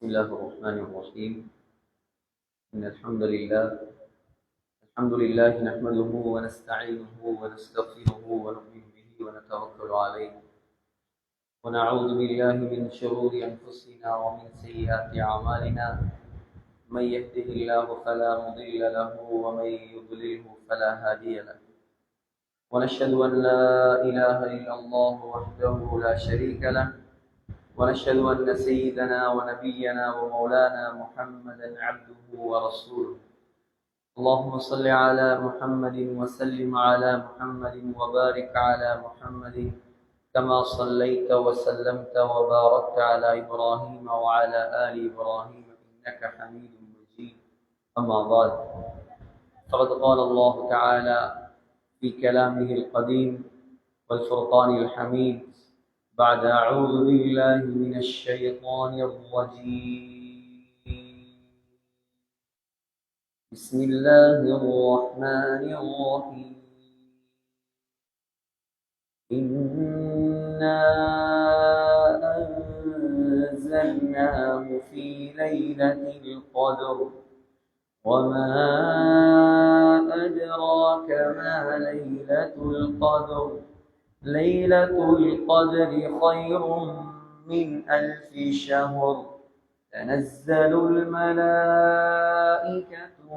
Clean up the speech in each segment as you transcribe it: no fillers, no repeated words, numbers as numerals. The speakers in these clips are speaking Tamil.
بسم الله الرحمن الرحيم إن الحمد لله نحمده ونستعينه ونستغفره ونؤمن به ونتوكل عليه ونعوذ بالله من شرور أنفسنا ومن سيئات أعمالنا من يهده الله فلا مضل له ومن يضلله فلا هادي له ونشهد أن لا إله إلا الله وحده لا شريك له ونشهد أن سيدنا ونبينا ومولانا محمدا عبده ورسوله اللهم صل على محمد وسلم على محمد وبارك على محمد كما صليت وسلمت وباركت على إبراهيم وعلى آل إبراهيم إنك حميد مجيد أما بعد فقد قال الله تعالى في كلامه القديم والفرقان الحميد بعد أعوذ بالله من الشيطان الرجيم بسم الله الرحمن الرحيم إنا أنزلناه في ليلة القدر وما أدراك ما ليلة القدر ليلة القدر خير من 1000 شهر تنزل الملائكة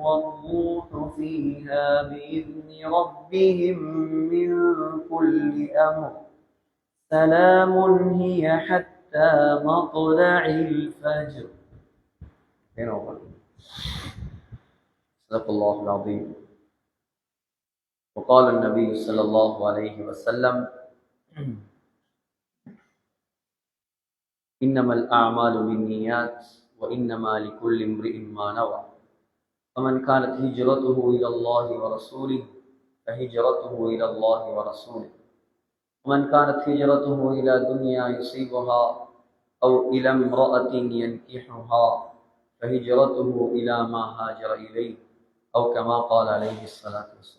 والروح فيها بإذن ربهم من كل أمر سلام هي حتى مطلع الفجر. صدق الله العظيم. وقال النبي صلى الله عليه وسلم إنما الأعمال بالنيات وإنما لكل امرئ ما نوى فمن كانت هجرته إلى الله ورسوله فهجرته إلى الله ورسوله ومن كانت هجرته إلى دنيا يصيبها أو إلى امرأة ينكحها فهجرته إلى ما هاجر إليه أو كما قال عليه الصلاة والسلام.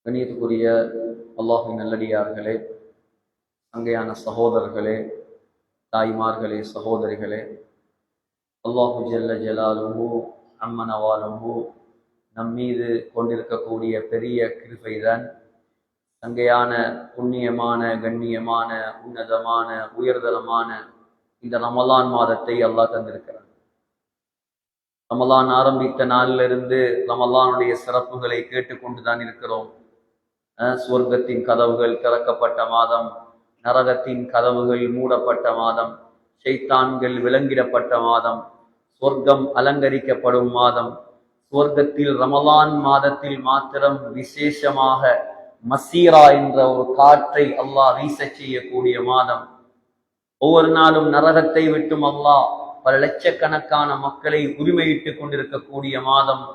கண்ணியத்துக்குரிய அல்லாஹ்வின் நல்லடியார்களே, அங்கேயான சகோதரர்களே, தாய்மார்களே, சகோதரிகளே, அல்லாஹு ஜல்ல ஜலாலுஹு அம்மனவாலுஹு நம்மீது கொண்டிருக்கக்கூடிய பெரிய கிருபைதான் அங்கேயான புண்ணியமான, கண்ணியமான, உன்னதமான, உயர்தரமான இந்த ரமலான் மாதத்தை அல்லாஹ் தந்திருக்கிறார். ரமலான் ஆரம்பித்த நாளிலிருந்து ரமலானுடைய சிறப்புகளை கேட்டுக்கொண்டுதான் இருக்கிறோம். சுவர்க்கத்தின் கதவுகள் திறக்கப்பட்ட மாதம், நரகத்தின் கதவுகள் மூடப்பட்ட மாதம், ஷைத்தான்கள் விலங்கிடப்பட்ட மாதம், சொர்க்கம் அலங்கரிக்கப்படும் மாதம், சுவர்க்கத்தில் ரமலான் மாதத்தில் மாத்திரம் விசேஷமாக மசீரா என்ற ஒரு காற்றை அல்லாஹ் வீச செய்யக்கூடிய மாதம், ஒவ்வொரு நாளும் நரகத்தை விட்டும் அல்லாஹ் பல லட்சக்கணக்கான மக்களை உரிமையிட்டு கொண்டிருக்கக்கூடிய மாதம்,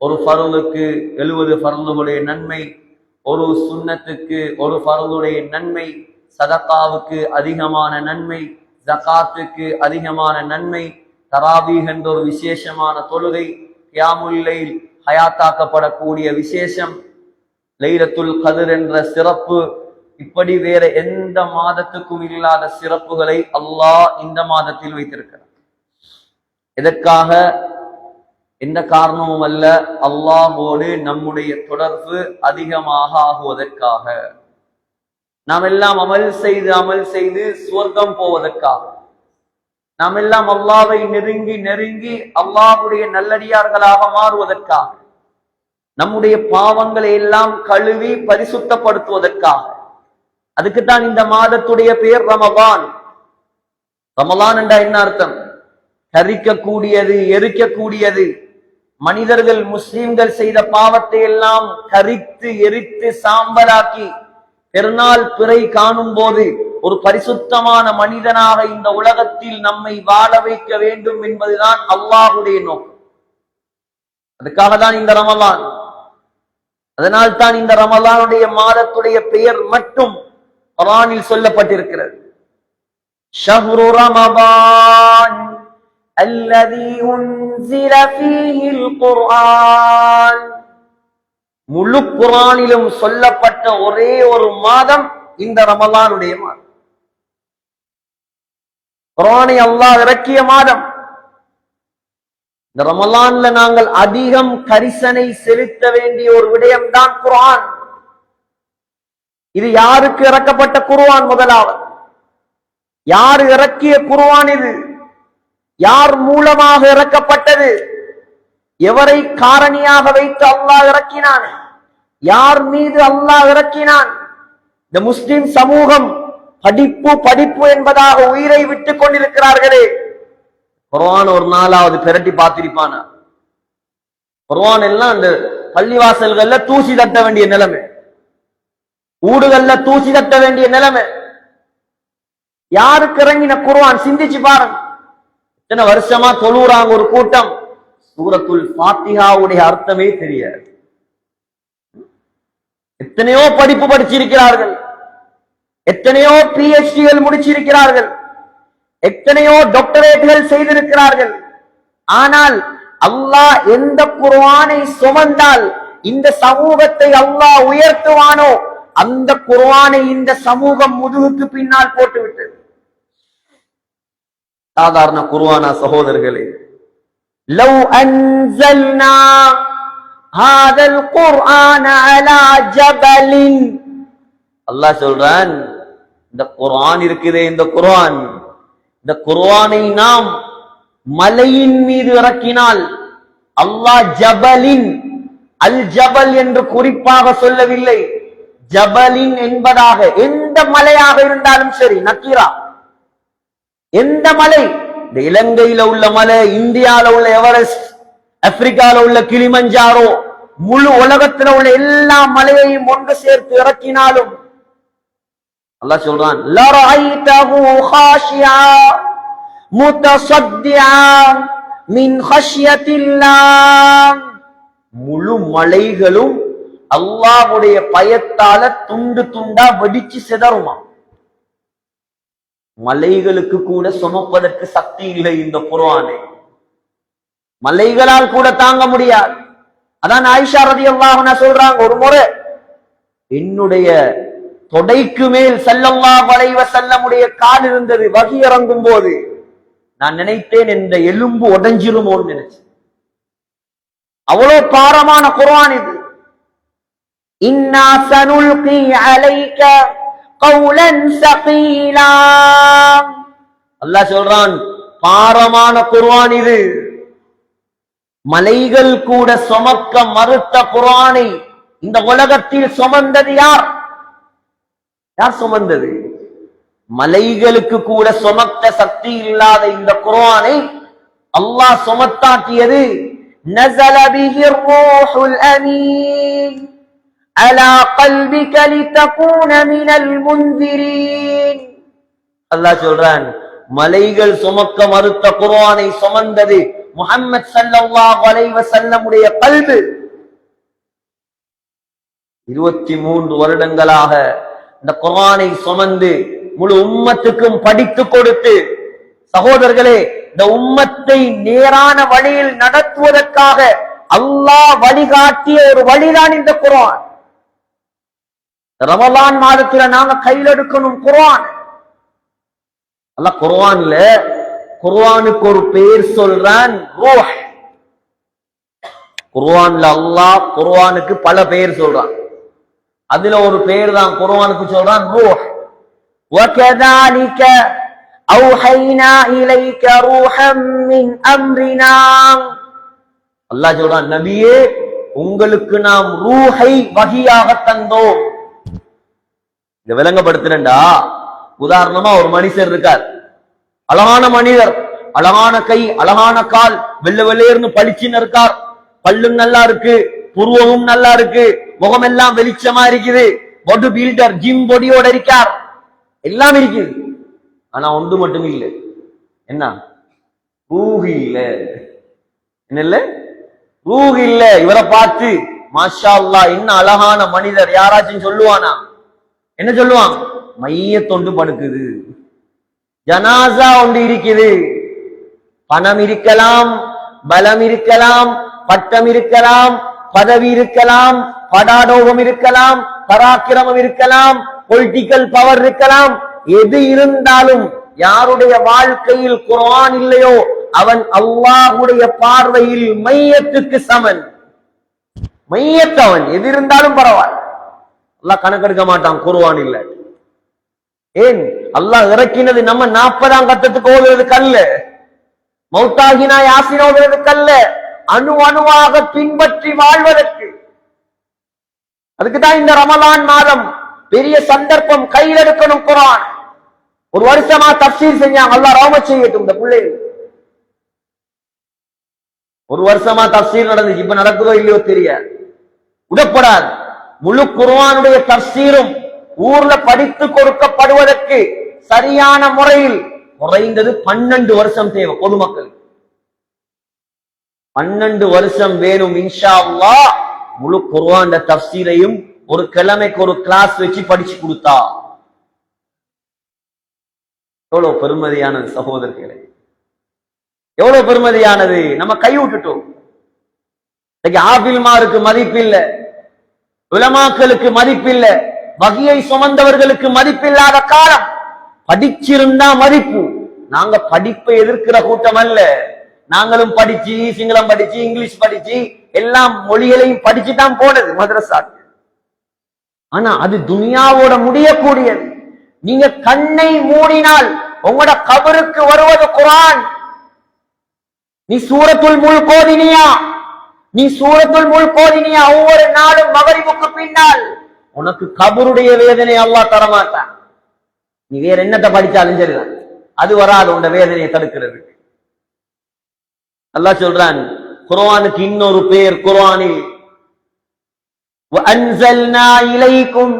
ஒரு ஃபர்லுக்கு 70 ஃபர்லுடைய நன்மை, ஒரு சுன்னத்துக்கு ஒரு ஃபர்லுடைய நன்மை, சதகாவுக்கு அதிகமான நன்மை, ஜகாத்துக்கு அதிகமான நன்மை, தராவீஹ் என்ற ஒரு விசேஷமான தொழுகை, கியாமுல் லைல் ஹயாத்தாக்கப்படக்கூடிய விசேஷம், லைலத்துல் கத்ர் என்ற சிறப்பு, இப்படி வேற எந்த மாதத்துக்கும் இல்லாத சிறப்புகளை அல்லாஹ் இந்த மாதத்தில் வைத்திருக்கிறார். எதற்காக? எந்த காரணமும் அல்ல, அல்லாஹ்வோடு நம்முடைய தொடர்பு அதிகமாக ஆகுவதற்காக. நாம் எல்லாம் அமல் செய்து சுவர்க்கம் போவதற்காக. நாம் எல்லாம் அல்லாஹ்வை நெருங்கி அல்லாஹ்வுடைய நல்லடியார்களாக மாறுவதற்காக. நம்முடைய பாவங்களை எல்லாம் கழுவி பரிசுத்தப்படுத்துவதற்காக. அதுக்குத்தான் இந்த மாதத்துடைய பெயர் ரமலான். ரமலான் என்றா என்ன அர்த்தம்? கரிக்கக்கூடியது, எரிக்கக்கூடியது. மனிதர்கள், முஸ்லிம்கள் செய்த பாவத்தை எல்லாம் கரித்து எரித்து சாம்பலாக்கி பெருநாள் பிறை காணும் போது ஒரு பரிசுத்தமான மனிதனாக இந்த உலகத்தில் நம்மை வாழ வைக்க வேண்டும் என்பதுதான் அல்லாஹ்வுடைய நோக்கம். அதுக்காக தான் இந்த ரமலான். அதனால் தான் இந்த ரமலானுடைய மாதத்துடைய பெயர் மட்டும் குர்ஆனில் சொல்லப்பட்டிருக்கிறது. ஷஹ்ரு ரமலான் அல்லதி உன்ஸில ஃபீஹில் குர்ஆன். முழு குர்ஆனிலும் சொல்லப்பட்ட ஒரே ஒரு மாதம் இந்த ரமலானுடைய மாதம். குர்ஆனை அல்லாஹ் இறக்கிய மாதம். இந்த ரமலான்ல நாங்கள் அதிகம் கரிசனை செலுத்த வேண்டிய ஒரு விடயம்தான் குர்ஆன். இது யாருக்கு இறக்கப்பட்ட குர்ஆன்? முதலாவது, யார் இறக்கிய குர்ஆன்? இது யார் மூலமாக இறக்கப்பட்டது? எவரை காரணியாக வைத்து அல்லாஹ் இறக்கினான்? யார் மீது அல்லாஹ் இறக்கினான்? இந்த முஸ்லிம் சமூகம் படிப்பு படிப்பு என்பதாக உயிரை விட்டுக் கொண்டிருக்கிறார்களே, குர்ஆன் ஒரு நாளாவது பிரட்டி பார்த்திருப்பானா? குர்ஆன் எல்லாம் அந்த பள்ளிவாசல்கள்ல தூசி தட்ட வேண்டிய நிலைமை, ஊடுகள்ல தூசி தட்ட வேண்டிய நிலைமை. யாருக்கு இறங்கின குர்ஆன்? சிந்திச்சு பாருங்க. இத்தனை வருஷமா தொழுறாங்க ஒரு கூட்டம், சூரத்துல் ஃபாத்திஹாவுடைய அர்த்தமே தெரியாது. எத்தனையோ படிப்பு படிச்சிருக்கிறார்கள், எத்தனையோ PhDகள் முடிச்சிருக்கிறார்கள், எத்தனையோ டாக்டரேட்டுகள் செய்திருக்கிறார்கள். ஆனால் அல்லாஹ் எந்த குர்ஆனை சுமந்தால் இந்த சமூகத்தை அல்லாஹ் உயர்த்துவானோ அந்த குர்ஆனை இந்த சமூகம் முதுகுக்கு பின்னால் போட்டுவிட்டது. சாதாரண குர்ஆனா சகோதரர்களே? லவ் அன்ஸல்னா ஹாதல் குர்ஆன அலா ஜபலின், அல்லாஹ் சொல்றான், இந்த குர்ஆன் இருக்குதே, இந்த குர்ஆன், இந்த குர்ஆனை நாம் மலையின் மீது இறக்கினால், அல்லாஹ் ஜபலின், அல் ஜபல் என்று குறிப்பாக சொல்லவில்லை, ஜபலின் என்பதாக எந்த மலையாக இருந்தாலும் சரி, நக்கீரா, எந்த மலை, இந்த இலங்கையில உள்ள மலை, இந்தியால உள்ள எவரெஸ்ட், ஆப்பிரிக்கால உள்ள கிளிமஞ்சாரோ, முழு உலகத்தில் உள்ள எல்லா மலையையும் ஒன்று சேர்த்து இறக்கினாலும் அல்லாஹ் சொல்றான், லரஐதஹு காஷியா முத்தஸத்தியா மின் ஹஷ்யத்தில்லாஹ், முழு மலைகளும் அல்லாஹ்வுடைய பயத்தால துண்டு துண்டா வெடிச்சு சிதறுமா. மலைகளுக்கு கூட சுமப்பதற்கு சக்தி இல்லை இந்த குர்ஆனை, மலைகளால் கூட தாங்க முடியாது. அதான் ஆயிஷா ரலியல்லாஹு அன்ஹா சொல்றாங்க, ஒரு முறை என்னுடைய தொடைக்கு மேல் ஸல்லல்லாஹு அலைஹி வஸல்லமுடைய கால் இருந்தது. வஹி இறங்கும் போது நான் நினைத்தேன் இந்த எலும்பு உடைஞ்சிருமோன்னு நினைச்சேன். அவ்வளவு பாரமான குர்ஆன் இது. இன்னா சனுல்கி அலைக கௌலன் ஸகீலா, அல்லாஹ் சொல்றான், பாரமான குர்ஆன் இது. மலைகள் கூட சுமக்க மறுத்த குர்ஆனை இந்த உலகத்தில் சுமந்தது யார்? யார் சுமந்தது? மலைகளுக்கு கூட சுமக்க சக்தி இல்லாத இந்த குர்ஆனை அல்லாஹ் சுமத்தாக்கியது. நஸல பிஹிர் ரூஹுல் அமீன் அலா கல்பிக லிதகூன மினல் முன்திரீன். அல்லாஹ் சொல்றான், மலைகள் சுமக்க மறுத்த குர்ஆனை சுமந்தது முஹம்மது ஸல்லல்லாஹு அலைஹி வஸல்லமுடைய கல்பு. 23 வருடங்களாக இந்த குர்ஆனை சுமந்து முழு உம்மத்துக்கும் படித்து கொடுத்து, சகோதரர்களே, இந்த உம்மத்தை நேரான வழியில் நடத்துவதற்காக அல்லாஹ் வழிகாட்டிய ஒரு வழிதான் இந்த குர்ஆன். ரமலான் மாதத்துல நாங்க கையில் எடுக்கணும் குர்ஆன். அல்லாஹ் குர்ஆன்ல குர்ஆனுக்கு ஒரு பெயர் சொல்றான், ரூஹ். குர்ஆன்ல அல்லாஹ் குர்ஆனுக்கு பல பெயர் சொல்றான். அதுல ஒரு பெயர் தான் குர்ஆனுக்கு சொல்றான், ரூஹ். وَكَذَلِكَ أَوْحَيْنَا إِلَيْكَ رُوحًا مِنْ أَمْرِنَا. அல்லாஹ் சொல்றான், நபியே, உங்களுக்கு நாம் ரூஹை வஹியாக தந்தோம். இத விளங்கப்படுத்துறேன்டா. உதாரணமா ஒரு மனுஷர் இருக்கார், அழகான மனிதர், அழகான கை, அழகான கால், வெள்ளை வெள்ளையர்னு பளிச்சுன்னு இருக்கார், பல்லும் நல்லா இருக்கு, புருவமும் நல்லா இருக்கு, முகமெல்லாம் வெளிச்சமா இருக்குது, பாடி பில்டர், ஜிம் பொடியோட இருக்கார், எல்லாம் இருக்குது. ஆனா ஒன்று மட்டும் இல்லை, என்ன? ரூஹ் இல்ல. என்ன இல்ல? ரூஹ் இல்ல. இவரை பார்த்து மாஷா அல்லாஹ் என்ன அழகான மனிதர் யாராச்சும் சொல்லுவானா? என்ன சொல்லுவான்? மையத்தொண்டு படுக்குது, ஜனாசா ஒன்று இருக்குது. பணம் இருக்கலாம், பலம் இருக்கலாம், பட்டம் இருக்கலாம், பதவி இருக்கலாம், படாடோகம் இருக்கலாம், பராக்கிரமம் இருக்கலாம், பொலிட்டிக்கல் பவர் இருக்கலாம். எது இருந்தாலும் யாருடைய வாழ்க்கையில் குர்ஆன் இல்லையோ அவன் அல்லாஹ்வுடைய பார்வையில் மையத்துக்கு சமன். மையத் அவன் எது இருந்தாலும் பரவாயில்லை, அல்லாஹ் கணக்கெடுக்க மாட்டான் குர்ஆன் இல்ல. ஏன் அல்லாஹ் இறக்கினது நம்ம 40ஆம் கட்டத்துக்கு ஓதுறதுக்கு அல்ல, மௌத்தாகினா யாசின் ஓதுறதுக்கு அல்ல, அணு அணுவாக பின்பற்றி வாழ்வதற்கு. அதுக்குதான் இந்த ரமலான் மாதம் பெரிய சந்தர்ப்பம், கையில் எடுக்கணும் குர்ஆன். ஒரு வருஷமா தஃப்சீர் செஞ்சாங்க, அல்லாஹ் ரஹ்மத் செய்யட்டும் இந்த பிள்ளைகள். ஒரு வருஷமா தஃப்சீர் நடந்துச்சு, இப்ப நடக்குதோ இல்லையோ தெரியாது, விடப்படாது. முழு குர்ஆனுடைய தஃப்சீரும் ஊர்ல படித்து கொடுக்கப்படுவதற்கு சரியான முறையில் குறைந்தது 12 வருஷம் தேவை. பொதுமக்கள் 12 வருஷம் வேணும் இன்ஷா அல்லாஹ். முழு குர்ஆன் தஃப்சீரையும் ஒரு கிழமைக்கு ஒரு கிளாஸ் வச்சு படிச்சு கொடுத்தா எவ்வளவு பெருமதியானது சகோதரர்களே, எவ்வளவு பெருமதியானது. நம்ம கை விட்டுட்டோம். ஆபில்மாருக்கு மதிப்பில்லை, உலமாக்களுக்கு மதிப்பில்லை, வகையை சுமந்தவர்களுக்கு மதிப்பில்லாத காலம். படிச்சிருந்தா மதிப்பு. நாங்க படிப்பை எதிர்க்கிற கூட்டம் அல்ல. நாங்களும் படிச்சு, சிங்களம் படிச்சு, இங்கிலீஷ் படிச்சு, எல்லா மொழிகளையும் படிச்சுதான் போனது மதரசா. ஆனா அது துனியாவோட முடியக்கூடியது. நீங்க கண்ணை மூடினால் உங்களோட கபருக்கு வருவது குர்ஆன். நீ சூரத்துல் முல்க் ஓதினியா, நீ சூரத்துல் முல்க் ஓதினியா, ஒவ்வொரு நாளும் மகரிபுக்கு பின்னால் உனக்கு கபருடைய வேதனை அல்லாஹ் தரமாட்டான். நீ வேற என்னத்தை படிச்சாலும் சரிதான், அது வராது உண்ட வேதனையை தடுக்கிறது. அல்லாஹ் சொல்றான் குர்ஆனுக்கு இன்னொரு பேர் குர்ஆனில் وَأَنزَلْنَا إِلَيْكُمْ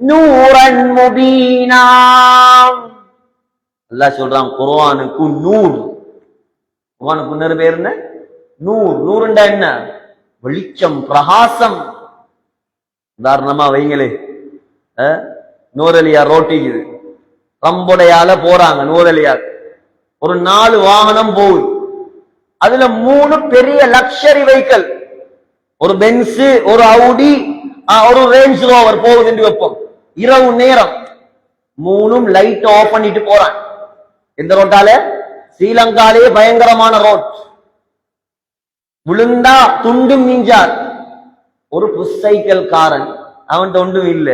نُورًا مُبِينًا. அல்லாஹ் சொல்றான் குர்ஆனுக்கு நூர். குர்ஆனுக்கு இன்னொரு பேர் என்ன? நூர். நூறுண்டா என்ன? வெளிச்சம், பிரகாசம். உதாரணமா வைங்களே, நூரலியா ரோட்டிக்குது, ரம்புடையால போறாங்க நூரலியா, ஒரு 4 வாகனம் போகுது, அதுல 3 பெரிய லக்ஸரி வெஹிக்கிள், ஒரு பென்ஸ், ஒரு அவுடி, ஒரு ரேஞ்ச் ரோவர் போகுது என்று வைப்போம். இரவு நேரம் 3ம் லைட் ஆஃப் பண்ணிட்டு போறான். எந்த ரோட்டால? ஸ்ரீலங்காலே பயங்கரமான ரோட். விழுந்தா துண்டும் மிஞ்சார். ஒரு புஷ் சைக்கிள் காரன், அவன் ஒன்றும் இல்ல,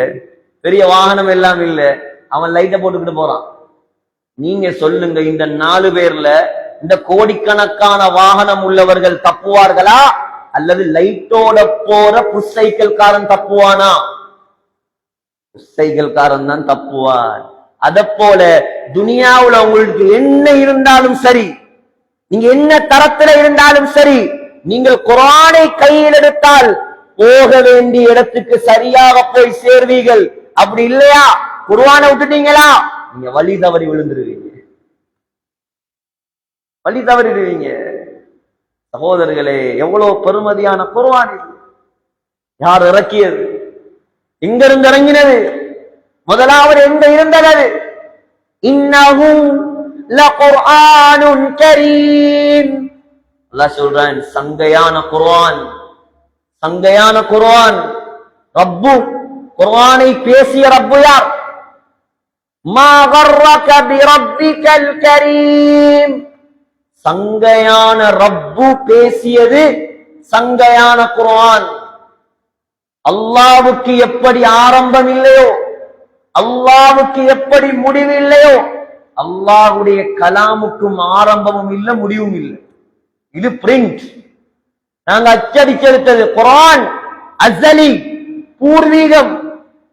பெரிய வாகனம் எல்லாம் இல்ல, அவன் லைட்டை போட்டுக்கிட்டு போறான். நீங்க சொல்லுங்க, இந்த 4 பேர்ல இந்த கோடிக்கணக்கான வாகனம் உள்ளவர்கள் தப்புவார்களா, அல்லது லைட்டோட போற புஷ் சைக்கிள் காரன் தப்புவானா? புஷ் சைக்கிள் காரன் தான் தப்புவான். அத போல துனியாவுல உங்களுக்கு என்ன இருந்தாலும் சரி, நீங்க என்ன தரத்துல இருந்தாலும் சரி, நீங்கள் குர்ஆனை கையில் எடுத்தால் போக வேண்டிய இடத்துக்கு சரியாக போய் சேர்வீர்கள். அப்படி இல்லையா, குர்ஆனை விட்டுட்டீங்களா, நீங்க வழி தவறி விழுந்துருவீங்க, வழி தவறிடுவீங்க. சகோதரர்களே, எவ்வளவு பெருமதியான குர்ஆன் இது! யார் இறக்கியது? எங்கிருந்து இறங்கினது? முதலாவது எங்க இருந்தது? இன்னஹு லகுர்ஆனுன் கரீம். அல்லாஹ் சொல்றான் சங்கையான குர்ஆன், சங்கையான குர்ஆன். ரப்பு, குர்ஆனை பேசிய ரப்பு யார்? மா கர்ரக பிரப்பிகல் கரீம். சங்கையான ரப்பு பேசியது சங்கையான குர்ஆன். அல்லாஹ்வுக்கு எப்படி ஆரம்பம் இல்லையோ, அல்லாஹ்வுக்கு எப்படி முடிவு இல்லையோ, அல்லாஹ்வுடைய கலாமுக்கும் ஆரம்பமும் இல்லை, முடிவும் இல்லை. இது பிரிண்ட், நாங்க அச்சடிச்செடுத்தது. குர்ஆன் அஸலி, பூர்வீகம்,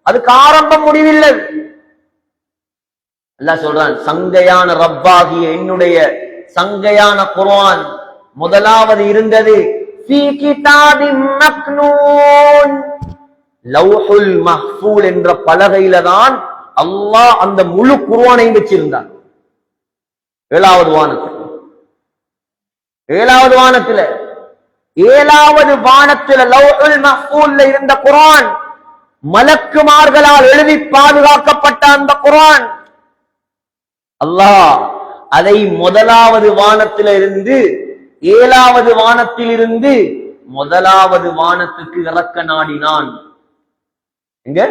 அதுக்கு ஆரம்பம் முடிவில்லை. அல்லாஹ் சொல்றான் சங்கையான ரப்பாகிய என்னுடைய சங்கையான குர்ஆன் முதலாவது இருந்தது ஃபீ கிதாபின் மக்னூன், லவ்ஹுல் மஹ்ஃபூல் என்ற பலகையில தான் அல்லாஹ் அந்த முழு குர்ஆனையும் வச்சிருந்தான். 7வது வானத்தில், 7வது வானத்துல, 7வது வானத்துல லவ்ஹுல் மஹ்ஃபூல்ல இருந்த குர்ஆன், மலக்குமார்களால் எழுதி பாதுகாக்கப்பட்ட அந்த குர்ஆன், அல்லாஹ் அதை முதலாவது வானத்தில இருந்து 7வது வானத்தில் இருந்து முதலாவது வானத்துக்கு இறக்க நாடினான். எங்க?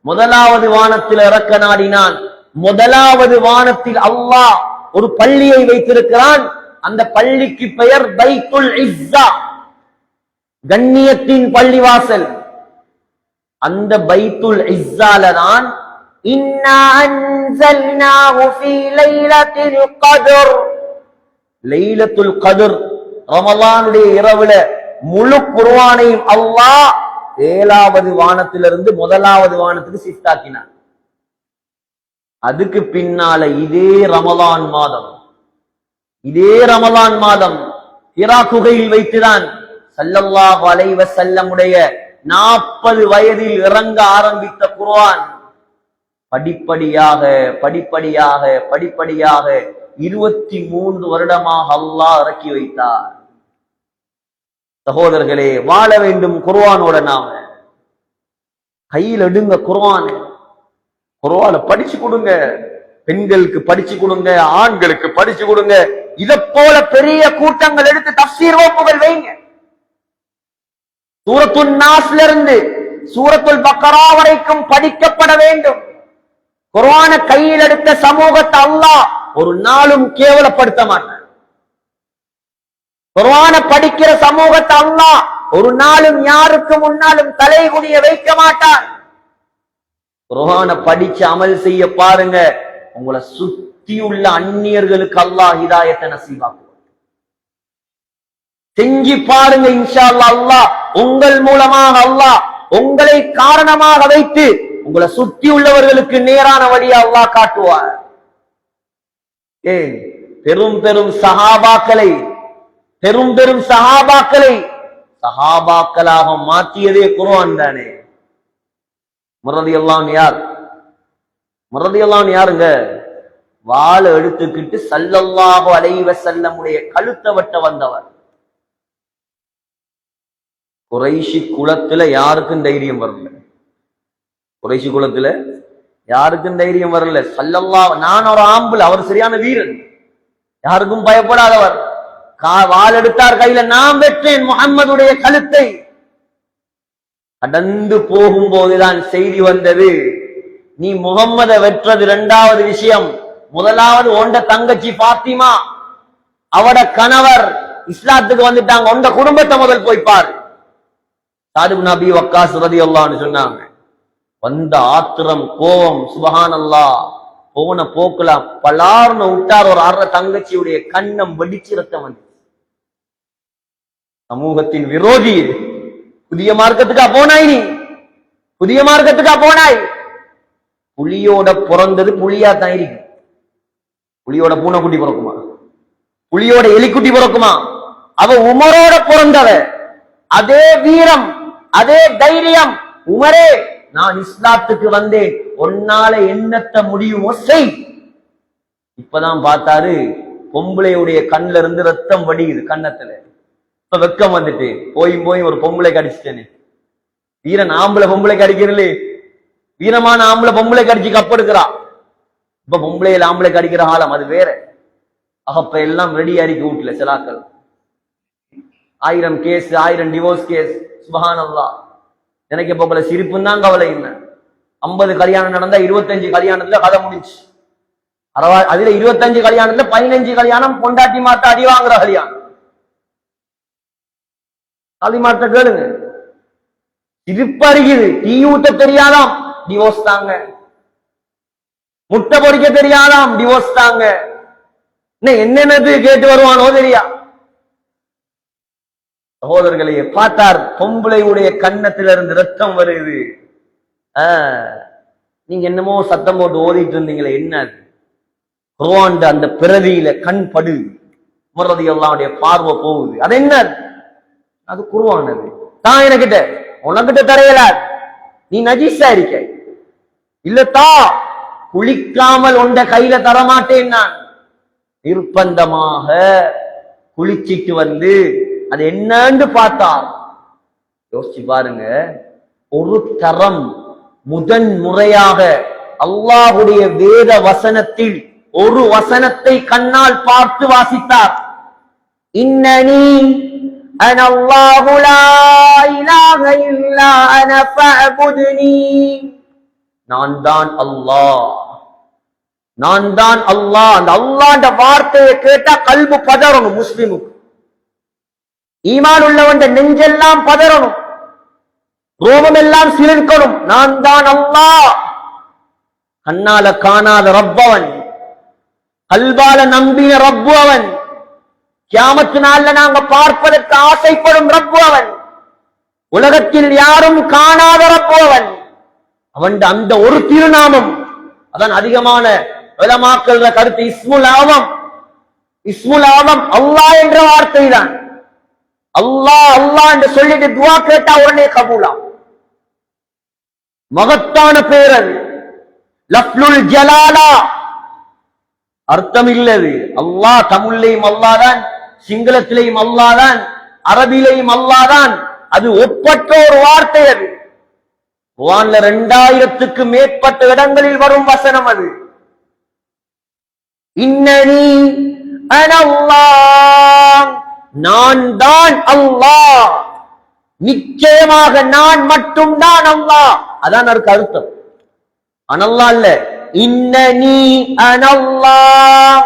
முதலாவது வானத்தில் இறக்க நாடினான். முதலாவது வானத்தில் அல்லாஹ் ஒரு பள்ளியை வைத்திருக்கிறான். அந்த பள்ளிக்கு பெயர் பைத்துல் இஸ்ஸா, கண்ணியத்தின் பள்ளிவாசல். அந்த பைத்துல் இஸ்ஸால தான் இன்னா அன்ஸல்னாஹு ஃபீ லைலத்தில் கத்ர், லைலத்துல் கத்ர் ரமலானுடைய இரவுல முழு குர்ஆனையும் அல்லாஹ் 7வது வானத்திலிருந்து முதலாவது வானத்துக்கு ஷிஃப்ட் ஆக்கினான். அதுக்கு பின்னால இதே ரமலான் மாதம் ஹிரா குகையில் வைத்துதான் ஸல்லல்லாஹு அலைஹி வஸல்லமுடைய 40 வயதில் இறங்க ஆரம்பித்த குர்ஆன் படிப்படியாக 23 வருடமாக அல்லாஹ் இறக்கி வைத்தார். சகோதரர்களே, வாழ வேண்டும் குர்ஆனோட. நாம கையில் எடுங்க குர்ஆனை படிச்சு கொடுங்க. பெண்களுக்கு படிச்சு கொடுங்க, ஆண்களுக்கு படிச்சு கொடுங்க. இத போல பெரிய கூட்டங்கள் எடுத்து தஃப்சீர் வகுப்புகள் வைங்க. சூரத்துன் நாஸ்ல இருந்து சூரத்துல் பக்கரா வரைக்கும் படிக்கப்பட வேண்டும். குர்ஆனை கையில் எடுத்த சமூகத்தை அல்லாஹ் ஒரு நாளும் கேவலப்படுத்த மாட்டான். குர்ஆனை படிக்கிற சமூகத்தை அல்லாஹ் ஒரு நாளும் யாருக்கு முன்னாலும் தலைகுனிய வைக்க மாட்டான். குர்ஆனை படிச்சு அமல் செய்ய பாருங்க, உங்களை சுத்தியுள்ள அந்நியர்களுக்கு அல்லாஹ் ஹிதாயத்தை நசீபாக்குவான். செஞ்சு பாருங்க, இன்ஷா அல்லாஹ் அல்லாஹ் உங்கள் மூலமாக அல்லாஹ் உங்களை காரணமாக வைத்து உங்களை சுத்தி உள்ளவர்களுக்கு நேரான வழியை அல்லாஹ் காட்டுவார். பெரும் பெரும் சஹாபாக்களை சஹாபாக்களாக மாற்றியதே குர்ஆன் தானே. ரலியல்லாஹு யாருங்க? வாளை எடுத்துக்கிட்டு ஸல்லல்லாஹு அலைஹி வஸல்லமுடைய கழுத்தை வெட்ட வந்தவர். குறைஷி குலத்துல யாருக்கும் தைரியம் வரல. ஸல்லல்லாஹு, நான் ஒரு ஆம்புல, அவர் சரியான வீரன், யாருக்கும் பயப்படாதவர். வாள் எடுத்தார் கையில, நான் வெற்றேன் முஹம்மதுடைய கழுத்தை. கடந்து போகும்போதுதான் செய்தி வந்தது, நீ முகம்மத வெற்றது 2வது விஷயம். முதலாவது உண்ட தங்கச்சி பாத்திமா, அவட கணவர் இஸ்லாத்துக்கு வந்துட்டாங்க, உண்ட குடும்பத்தை முதல் போய்ப்பார். சாது இப்னு அபீ வக்காஸ் ரலியல்லாஹு அன்ஹு சொன்னாங்க. வந்த ஆத்திரம், கோபம், சுப்ஹானல்லாஹ், போன போக்குல பலார்னு விட்டார். ஒரு அற தங்கச்சியுடைய கண்ணம் வெடிச்சு ரத்தம் வந்து. சமூகத்தின் விரோதி, புதிய மார்க்கத்துக்கா போனாய்? புலியோட பிறந்தது புலியா தான் இருக்கு. புலியோட பூனைக்குட்டி பிறக்குமா? புலியோட எலிக்குட்டி பிறக்குமா? அவ உமரோட பிறந்தவ. அதே வீரம், அதே தைரியம். உமரே, நான் இஸ்லாத்துக்கு வந்தேன், ஒன்னால என்னத்த முடியுமோ செய். இப்பதான் பார்த்தாரு, பொம்பளையுடைய கண்ணுல இருந்து ரத்தம் வடியுது கண்ணத்துல. இப்ப வெக்கம் வந்துட்டு போய் ஒரு பொம்பளை கடிச்சிட்டேனே. வீரன் ஆம்பளை பொம்பளை கடிக்கிறே, வீரமான ஆம்பளை பொம்பளை கடிச்சு கப்படுக்கிறா. இப்ப பொம்பளையில ஆம்பளை கடிக்கிற ஆழம் அது வேற. அப்ப எல்லாம் ரெடியா இருக்கு வீட்டுல. சிலாக்கள் 1000 கேஸ், 1000 டிவோர்ஸ் கேஸ். சுப்ஹானல்லாஹ். எனக்கு இப்ப போல சிரிப்புன்னு தான் கவலை. என்ன 50 கல்யாணம் நடந்தா 25 கல்யாணத்துல கதை முடிஞ்சு. அதுல 25 கல்யாணத்துல 15 கல்யாணம் பொண்டாட்டி மாத்த அடி வாங்குற கல்யாணம். காலிமாட்ட கேளுங்க, சிரிப்பறிக்குது. டீ ஊத்த தெரியாதாம், டிவோர்ஸ் தாங்க. முட்டை பொறிக்க தெரியாதாம், டிவோர்ஸ் தாங்க. என்னென்னது கேட்டு வருவானோ தெரியா. சகோதரர்களையே பார்த்தார், பொம்பளையுடைய கன்னத்திலிருந்து ரத்தம் வருது. நீங்க என்னமோ சத்தம் போட்டு ஓதிட்டு இருந்தீங்களே, என்ன குர்ஆன் அந்த பிறவியில கண் படு உமர் ரலியல்லாஹு பார்வை போகுது. அது என்ன? அது குர்ஆன். அது தான் என்கிட்ட, உனக்கிட்ட தரையல, நீ நஜீஸா இருக்க இல்லத்தா, குளிக்காமல் உண்ட கையில தரமாட்டேன் நான். நிர்பந்தமாக குளிச்சிட்டு வந்து அது என்னன்னு பார்த்தா, யோசிச்சு பாருங்க, ஒரு தரம் முதன் முறையாக அல்லாஹ்வுடைய வேத வசனத்தில் ஒரு வசனத்தை கண்ணால் பார்த்து வாசித்தார். இன்னனி அன அல்லாஹு லா இலாஹ இல்லா அன ஃபஅபுத்னி, நான் தான் அல்லாஹ், நான் தான் அல்லாஹ். அந்த அல்லாஹ்ன்ற வார்த்தையை கேட்டா கல்பு பதறணும். முஸ்லிமுக்கு ஈமான் உள்ளவன் நெஞ்செல்லாம் பதறணும், ரோமம் எல்லாம் சிலிர்க்கணும். நான் தான் அல்லாஹ். கண்ணால காணாத ரப்பவன், கல்பால நம்பின ரப்பு அவன், கியாமத்து நாள்ல நாங்க பார்ப்பதற்கு ஆசைப்படும் ரப்பு அவன், உலகத்தில் யாரும் காணாத ரப்பு அவன். அவன் அந்த ஒரு திருநாமம் அதான் அதிகமான உலமாக்கள் கருத்து. இஸ்முல் ஆலம், இஸ்முல் ஆலம் அல்லாஹ் என்ற வார்த்தை தான். அல்லாஹ் அல்லாஹ் என்று சொல்லிட்டு துவா கேட்டா உடனே கபூலாம். மகத்தான பேரல் லஃப்லுல் ஜலாலா, அர்த்தம் இல்லது. அல்லாஹ் தமிழ்லையும் அல்லாதான், சிங்களத்திலையும் அல்லாதான், அரபிலையும் அல்லாதான். அது ஒப்பற்ற ஒரு வார்த்தை. அது குர்ஆன்ல 2000க்கு மேற்பட்ட இடங்களில் வரும் வசனம். அது இன்னனி அனல்லாஹ், நான் தான் அல்லாஹ், நிச்சயமாக நான் மட்டும்தான் அல்லாஹ். அதான் அதுக்கு அர்த்தம். அனல்லாஹ் இல்ல, இன்னனி அனல்லாஹ்,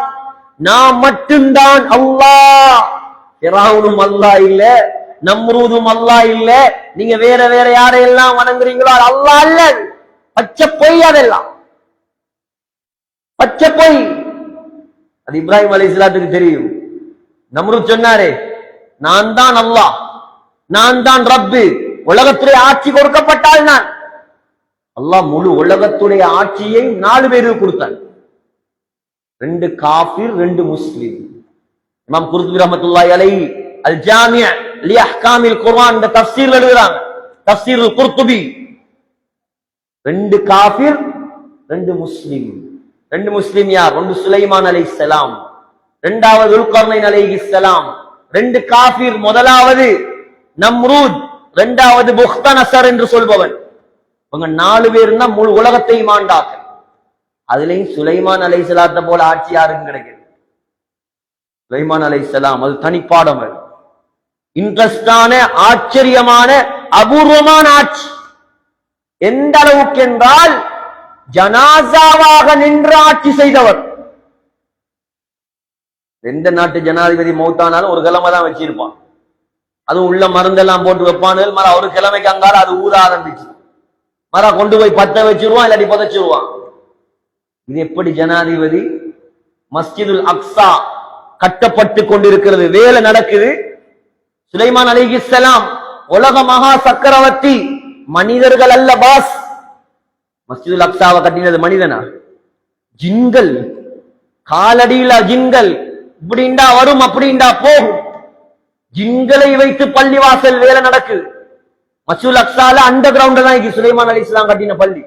நான் மட்டும்தான் அல்லாஹ். ஃபிரௌனும் அல்லாஹ் இல்ல, நம்ரூதும் அல்லாஹ் இல்ல. நீங்க வேற வேற யாரையெல்லாம் வணங்குறீங்களோ அது அல்லாஹ் அல்ல. பச்சை பொய், அதெல்லாம் பச்சை பொய். அது இப்ராஹிம் அலைஹிஸ்ஸலாத்துக்கு தெரியும். நம்ரூத் சொன்னாரே, நான் தான் அல்லாஹ், நான் தான் ரப்பு, உலகத்துடைய ஆட்சி கொடுக்கப்பட்டால் நான். அல்லாஹ் முழு உலகத்துடைய ஆட்சியை 4 பேருக்கு கொடுத்தான். 2 காஃபிர், 2 முஸ்லிம். இமாம் குர்துபி ரஹ்மத்துல்லாஹி அலைஹி அல் ஜாமி' லி அஹ்காமில் குர்ஆன் இந்த தஃப்சீர் எழுதுறாங்க. தஃப்சீருல் குர்துபி. 2 காஃபிர், 2 முஸ்லிம். 2 முஸ்லிம் யார்? ஒன்று சுலைமான் அலைஹிஸ்ஸலாம், இரண்டாவது துல்கர்னைன் அலைஹிஸ்ஸலாம். 2 காஃபிர், முதலாவது நம்ரூத், இரண்டாவது புக்தனஸர் என்று சொல்பவன். இவங்க 4 பேர் தான் முழு உலகத்தையும் ஆண்டாங்க. அதுலயும் சுலைமான் அலைஹிஸ்ஸலாத்தை போல ஆட்சி யாருக்கும் கிடைக்குது? சுலைமான் அலைஹிஸ்ஸலாம் அது தனிப்பாடம். இன்ட்ரெஸ்டான, ஆச்சரியமான, அபூர்வமான ஆட்சி. எந்த அளவுக்கு என்றால் ஜனாசாவாக நின்று ஆட்சி செய்தவர். எந்த நாட்டு ஜனாதிபதி மௌத்தானாலும் ஒரு கிழமை தான் வச்சிருப்பான். அதுவும் உள்ள மருந்தெல்லாம் போட்டு வைப்பானுகள். மர ஒரு கிழமைக்கு அங்கால அது ஊற ஆரம்பிச்சு, மர கொண்டு போய் பத்த வச்சிருவான், இல்லாட்டி புதைச்சிருவான். இது எப்படி ஜனாதிபதி? மஸ்ஜிதுல் அக்ஸா கட்டப்பட்டு கொண்டிருக்கிறது, வேலை நடக்குது. சுலைமான் அலைஹிஸ்ஸலாம் உலக மகா சக்கரவர்த்தி, மனிதர்கள் அல்ல பாஸ். மஸ்ஜிதுல் அக்ஸாவை கட்டினது மனிதனா? ஜின்கள், காலடியில ஜின்கள். இப்படிண்டா வரும், அப்படிண்டா போகும். ஜின்களை வைத்து பள்ளிவாசல் வேலை நடக்குது. மஸ்ஜிதுல் அக்ஸால அண்டர் கிரவுண்ட் தான் இருக்கு சுலைமான் அலைஹிஸ்ஸலாம் கட்டின பள்ளி.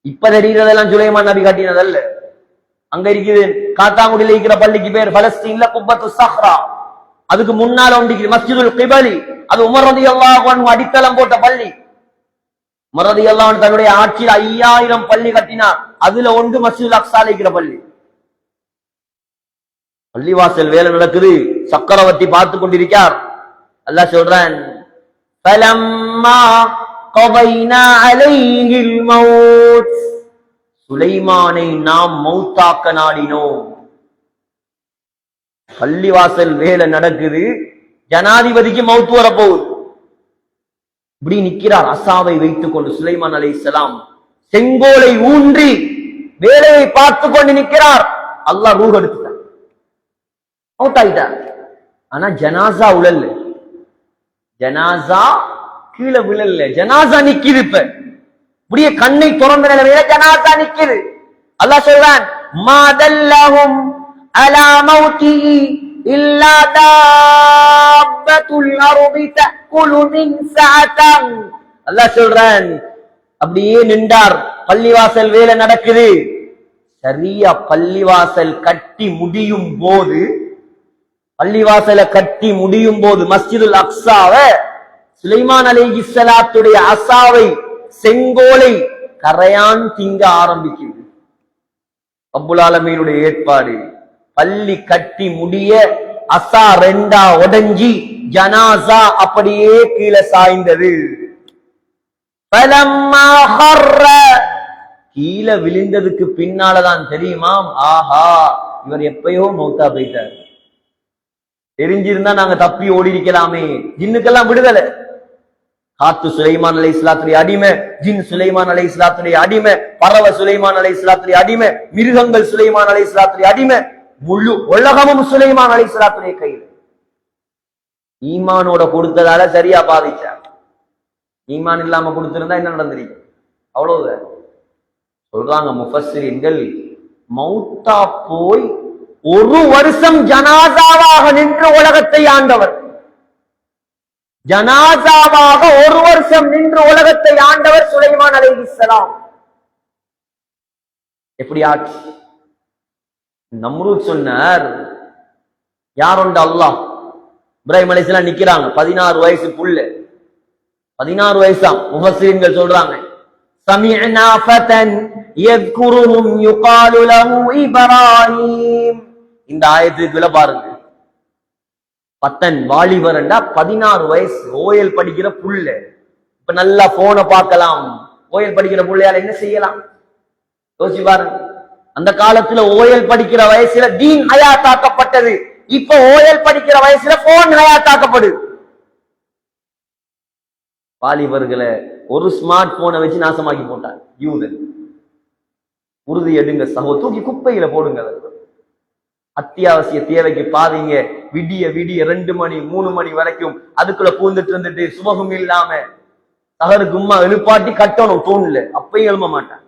இப்ப தெரிகிறதெல்லாம் சுலைமான் நபி கட்டினதல்ல. அங்க இருக்குது காத்தாங்குடியில இருக்கிற பள்ளிக்கு பேர் பலஸ்தீன்ல குப்பத்து சஹ்ரா. அதுக்கு முன்னால ஒன்று மஸ்ஜிதுல் கிபலி, அது உமர் ரலியல்லாஹு அன்ஹு அடித்தளம் போட்ட பள்ளி. உமர் ரலியல்லாஹு அன்ஹு தன்னுடைய ஆட்சியில் 5000 பள்ளி கட்டினார். அதுல ஒன்று மஸ்ஜிதுல் அக்ஸால இருக்கிற பள்ளி. பள்ளிவாசல் வேலை நடக்குது, சக்கரவர்த்தி பார்த்து கொண்டிருக்கார். அல்லாஹ் சொல்றான், ஃபலம்மா கதைனா அலைஹில் மௌத், சுலைமானை நாம் மௌத்தாக்க நாடினோம். பள்ளிவாசல் வேலை நடக்குது, ஜனாதிபதிக்கு மௌத் வரப்போகுது. இப்படி நிற்கிறார் அசாவை வைத்துக் கொண்டு சுலைமான் அலைஹிஸ்ஸலாம். செங்கோலை ஊன்றி வேலையை பார்த்து கொண்டு நிற்கிறார். அல்லாஹ் ரூஹ் எடுத்துட்டார், மௌத்தாயிட்டார். ஆனா ஜனாசா உழல்ல, ஜனாசா கீழே விழல்ல, ஜனாசா நிக்குது. இப்ப இப்படியே கண்ணை திறந்த நிலையில ஜனாசா நிக்குது. அல்லாஹ் சொல்றான், மாதல்லஹும் அலா மௌதிஹி இல்லா தாப்பத்துல் அர்தி தஅகுலு மின் சஅதன். அல்லாஹ் சொல்றான், அப்படியே நின்றார். பள்ளிவாசல் வேலை நடக்குது. சரியா பள்ளிவாசல் கட்டி முடியும் போது, பள்ளிவாசலை கட்டி முடியும் போது மஸ்ஜிதுல் அக்ஸாவை சுலைமான் அலைஹிஸ்ஸலாத்துடைய அசாவை, செங்கோலை கரையான் திங்க ஆரம்பிக்குது. ரப்புல் ஆலமீனுடைய ஏற்பாடு. பள்ளி கட்டி முடிய அசா 2ஆ உடைஞ்சி ஜனாசா அப்படியே கீழே சாய்ந்தது. ஃபலம்மா ஹர்ர, கீழே விழுந்ததுக்கு பின்னாலதான் தெரியுமாம், ஆஹா இவர் எப்பயோ மௌத்தா போயிட்டார். தெரிஞ்சிருந்தா நாங்க தப்பி ஓடி இருக்கலாமே. ஜின்னுக்கெல்லாம் விடுதலை. காத்து சுலைமான் அலைஹிஸ்ஸலாத்துடைய அடிமை, ஜின் சுலைமான் அலைஹிஸ்ஸலாத்துடைய அடிமை, பறவை சுலைமான் அலைஹிஸ்ஸலாத்துடைய அடிமை, மிருகங்கள் சுலைமான் அலைஹிஸ்ஸலாத்துடைய அடிமை, முழு உலகமும் சுலைமான் அலைஹிஸ்ஸலாத்துடைய கையில். ஈமானோட கொடுத்ததால சரியா பாதிச்சார். ஈமான் இல்லாம கொடுத்திருந்தா என்ன நடந்திருக்கு? அவ்வளவுதான். சொல்றாங்க முஃபஸ்ஸிரீன்கள், மௌத்தா போய் 1 வருஷம் ஜனாசாவாக நின்று உலகத்தை ஆண்டவர். ஜனாசாவாக 1 வருஷம் நின்று உலகத்தை ஆண்டவர் சுலைமான் அலைஹிஸ்ஸலாம். எப்படி ஆட்சி? நம்ரூத் சொன்னார், யாருண்ட அல்லாஹ்? இப்ராஹிம் அலைஹிஸ்ஸலாம் நிக்கிறாங்க, 16 வயசு புள்ள, 16 வயசாம். முஃபஸ்ஸிரீன்கள் சொல்றாங்க, சமிஅனா ஃபதன் யذ்குருஹும் யுகாலு லஹு இப்ராஹீம். இந்த ஆயத்துக்கு விலை பாருங்க. பத்தன் வாலிபர்ண்டா 16 வயசு, ஓயல் படிக்கிற புள்ள. இப்ப நல்லா போனை பார்க்கலாம். ஓயல் படிக்கிற புள்ளையால என்ன செய்யலாம்? யோசிச்சு பாருங்க. அந்த காலத்துல ஓயல் படிக்கிற வயசுல தீன் ஹயாத்தாக்கப்பட்டது. இப்ப ஓயல் படிக்கிற வயசுல போன் ஹயாத்தாக்கப்படுது. வாலிபர்களை ஒரு ஸ்மார்ட் போனை வச்சு நாசமாக்கி போட்டாங்க யூதன். உறுதி எடுங்க சகோ, தூக்கி குப்பையில போடுங்க. அத்தியாவசிய தேவைக்கு பாதிங்க. விடிய 2 மணி 3 மணி வரைக்கும் அதுக்குள்ள பூந்துட்டு இருந்துட்டு சுபகம் இல்லாம சகருக்கு உம்மா எழுப்பாட்டி கட்டணும் தூண்ல, அப்பயும் எழும்ப மாட்டான்.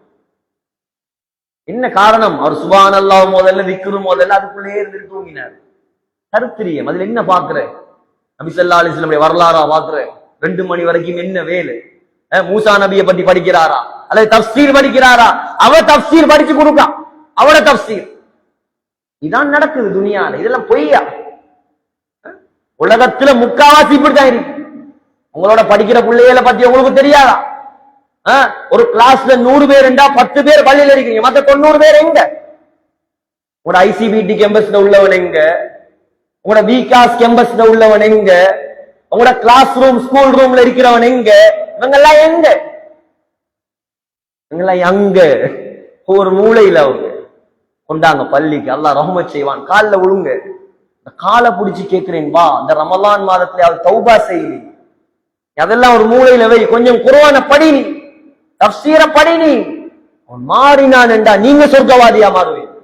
என்ன காரணம்? அவர் சுப்ஹானல்லாஹ் முதல்ல விக்ரு முதல்ல அதுக்குள்ளே இருந்துட்டு தூங்கினார். கருத்திரியம். அதுல என்ன பாக்குற? நபி ஸல்லல்லாஹு அலைஹி வஸல்லம் வரலாறா பாக்குற? 2 மணி வரைக்கும் என்ன வேலை? மூசா நபியை பத்தி படிக்கிறாரா அல்லது தஃப்சீர் படிக்கிறாரா? அவ தஃப்சீர் படிச்சு கொடுக்கா, அவட தஃப்சீர். இதான் நடக்குது துனியால. இதெல்லாம் பொய்யா? உலகத்துல முக்காவாசி இப்படிதான் இருக்கு. உங்களோட படிக்கிற பிள்ளைகளை பத்தி உங்களுக்கு தெரியாதா? ஒரு கிளாஸ்ல 100 பேர் 10 பேர் பள்ளியில இருக்கீங்க, மத்த 90 பேர் எங்க? உங்களோட ஐசிபிடி கேம்பஸ்ல உள்ளவன் எங்க? உங்களோட விகாஸ் கேம்பஸ்ல உள்ளவன் எங்க? உங்களோட கிளாஸ் ரூம் ஸ்கூல் ரூம்ல இருக்கிறவன் எங்க? இவங்கெல்லாம் எங்க? இவங்கெல்லாம் அங்க ஒரு மூளையில அவங்க கொண்டாங்க பள்ளிக்கு. அல்லாஹ் ரஹ்மத் செய்வான். காலில் விழுங்க. காலை பிடிச்சு கேட்கிறேன், வா இந்த ரமலான் மாதத்துல அவர் தௌபா செய்யி, அதெல்லாம் ஒரு மூளையில வை. கொஞ்சம் குர்ஆனை படி, நீ தஃப்சீரை படி. நீ மாறினான் என்றா நீங்க சொர்க்கவாதியா மாறுவீங்க.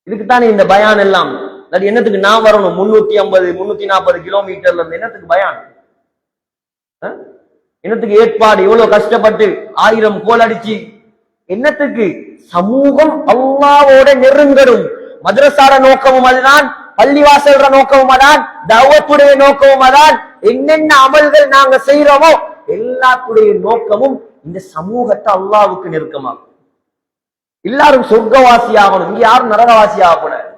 இதுக்குத்தானே இந்த பயான் எல்லாம். அது என்னத்துக்கு நான் வரணும் 350 340 கிலோமீட்டர்ல இருந்து? என்னத்துக்கு பயான்? என்னத்துக்கு ஏற்பாடு? இவ்வளவு கஷ்டப்பட்டு 1000 கோல் அடிச்சு என்னத்துக்கு? சமூகம் அல்லாஹ்வோட நெருங்கணும். மദ്രസാட நோக்கமும் அதுதான், பள்ளிவாசல்ற நோக்கமும் அதான், தஅவத்துடைய நோக்கமும் அதான். என்னென்ன அமல்கள் நாங்க செய்யறோமோ எல்லாத்துடைய நோக்கமும் இந்த சமூகத்தை அல்லாஹ்வுக்கு நெருக்கமாகும். எல்லாரும் சொர்க்கவாசி ஆகணும், இங்க யாரும் நரகவாசி ஆகக்கூடாது.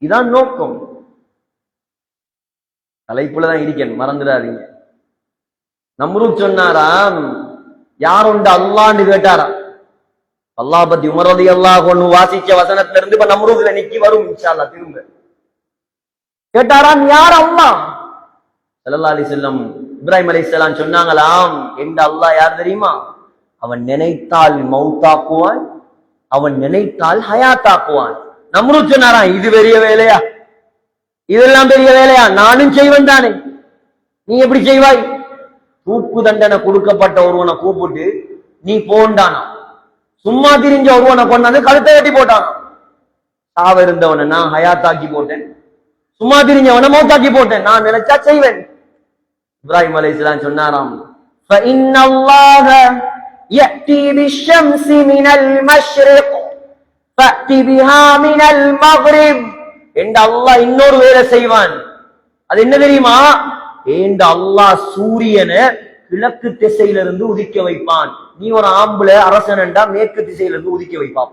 இதான் நோக்கம். தலைப்புலதான் இருக்கேன், மறந்துடாதீங்க. நம்ரூத் சொன்னாராம், யாருண்ட அல்லாஹ்னு கேட்டாராம். அல்லாஹ் பத்தி உமர் ரலியல்லாஹு அன்ஹு வாசிச்ச வசனத்துல இருந்து இப்ப நம்ரூத்ல நிக்கி வரும் இன்ஷா அல்லாஹ். திரும்ப கேட்டாராம், யார் அல்லாஹ்? ஸல்லல்லாஹு அலைஹி வஸல்லம் இப்ராஹிம் அலைஹிஸ்ஸலாம் சொன்னாங்களாம், என்ற அல்லாஹ் யார் தெரியுமா? அவன் நினைத்தால் மௌத்தாக்குவான், அவன் நினைத்தால் ஹயாத்தாக்குவான். நம்ரூத் சொன்னாராம், இது பெரிய வேலையா? இதெல்லாம் பெரிய வேலையா? நானும் செய்வேன் தானே, நீ எப்படி செய்வாய்? தூக்கு தண்டனை கொடுக்கப்பட்ட ஒருவனை கூப்பிட்டு நீ போண்டானா, சும்மா திரிஞ்ச ஒருவனை கொண்டாந்து கழுத்தை வெட்டி போட்டானா. சாவ இருந்தவனை நான் ஹயாத்தாக்கி போட்டேன், சும்மா திரிஞ்சவனை மௌத்தாக்கி போட்டேன், நான் நினைச்சா செய்வேன். இப்ராஹிம் அலைஹிஸ்ஸலாம் சொன்னாராம், فَإِنَّ اللَّهَ يَأْتِي بِالشَّمْسِ مِنَ الْمَشْرِقِ فَأْتِ بِهَا مِنَ الْمَغْرِبِ. என்ற அல்லாஹ் இன்னொரு வேலை செய்வான். அது என்ன தெரியுமா? ஏண்ட அல்லாஹ் சூரியனை கிழக்கு திசையிலிருந்து உதிக்க வைப்பான். நீ ஒரு ஆம்புல அரசனண்டா மேற்கு திசையிலிருந்து உதிக்க வைப்பான்.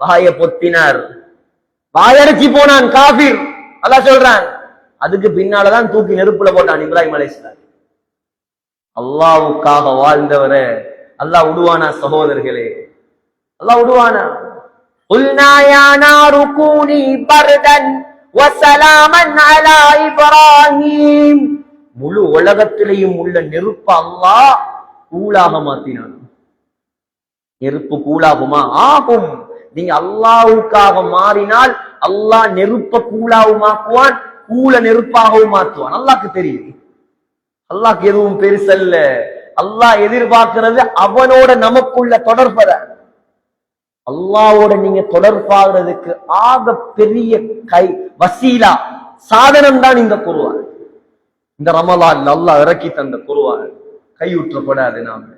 வாய பொத்தினார், வாயடிச்சு போனான் காஃபிர். அல்லாஹ் சொல்றான், அதுக்கு பின்னாலதான் தூக்கி நெருப்புல போட்டான் இப்ராஹிம் அலைஹிஸ்ஸலாம். அல்லாஹ்வுக்காக வாழ்ந்தவரை அல்லாஹ் விடுவானா? சகோதரர்களே, அல்லாஹ் விடுவானா? قُلْنَا يَا نَارُ كُونِي بَرْدًا وَسَلَامًا عَلَى إِبْرَاهِيمَ. முழு உலகத்திலேயும் உள்ள நெருப்பு அல்லாஹ் கூலாக மாத்தினான். நெருப்பு கூலாகுமா? ஆகும். நீங்க அல்லாஹ்வுக்காக மாறினால் அல்லாஹ் நெருப்ப கூலாவுமாக்குவான், கூல நெருப்பாகவும் மாற்றுவான். அல்லாஹ்க்கு தெரியும். அல்லாஹ்க்கு எதுவும் பெருசல்ல. அல்லாஹ் எதிர்பார்க்கிறது அவனோட நமக்குள்ள தொடர்பத. அல்லாஹ்வோட நீங்க தொடர்பாகிறதுக்கு ஆக பெரிய வசீலா சாதனம் தான் இந்த குர்ஆன். இந்த ரமலான்ல அல்லாஹ் இறக்கி தந்த குர்ஆன் கையுற்றப்படாது. நாம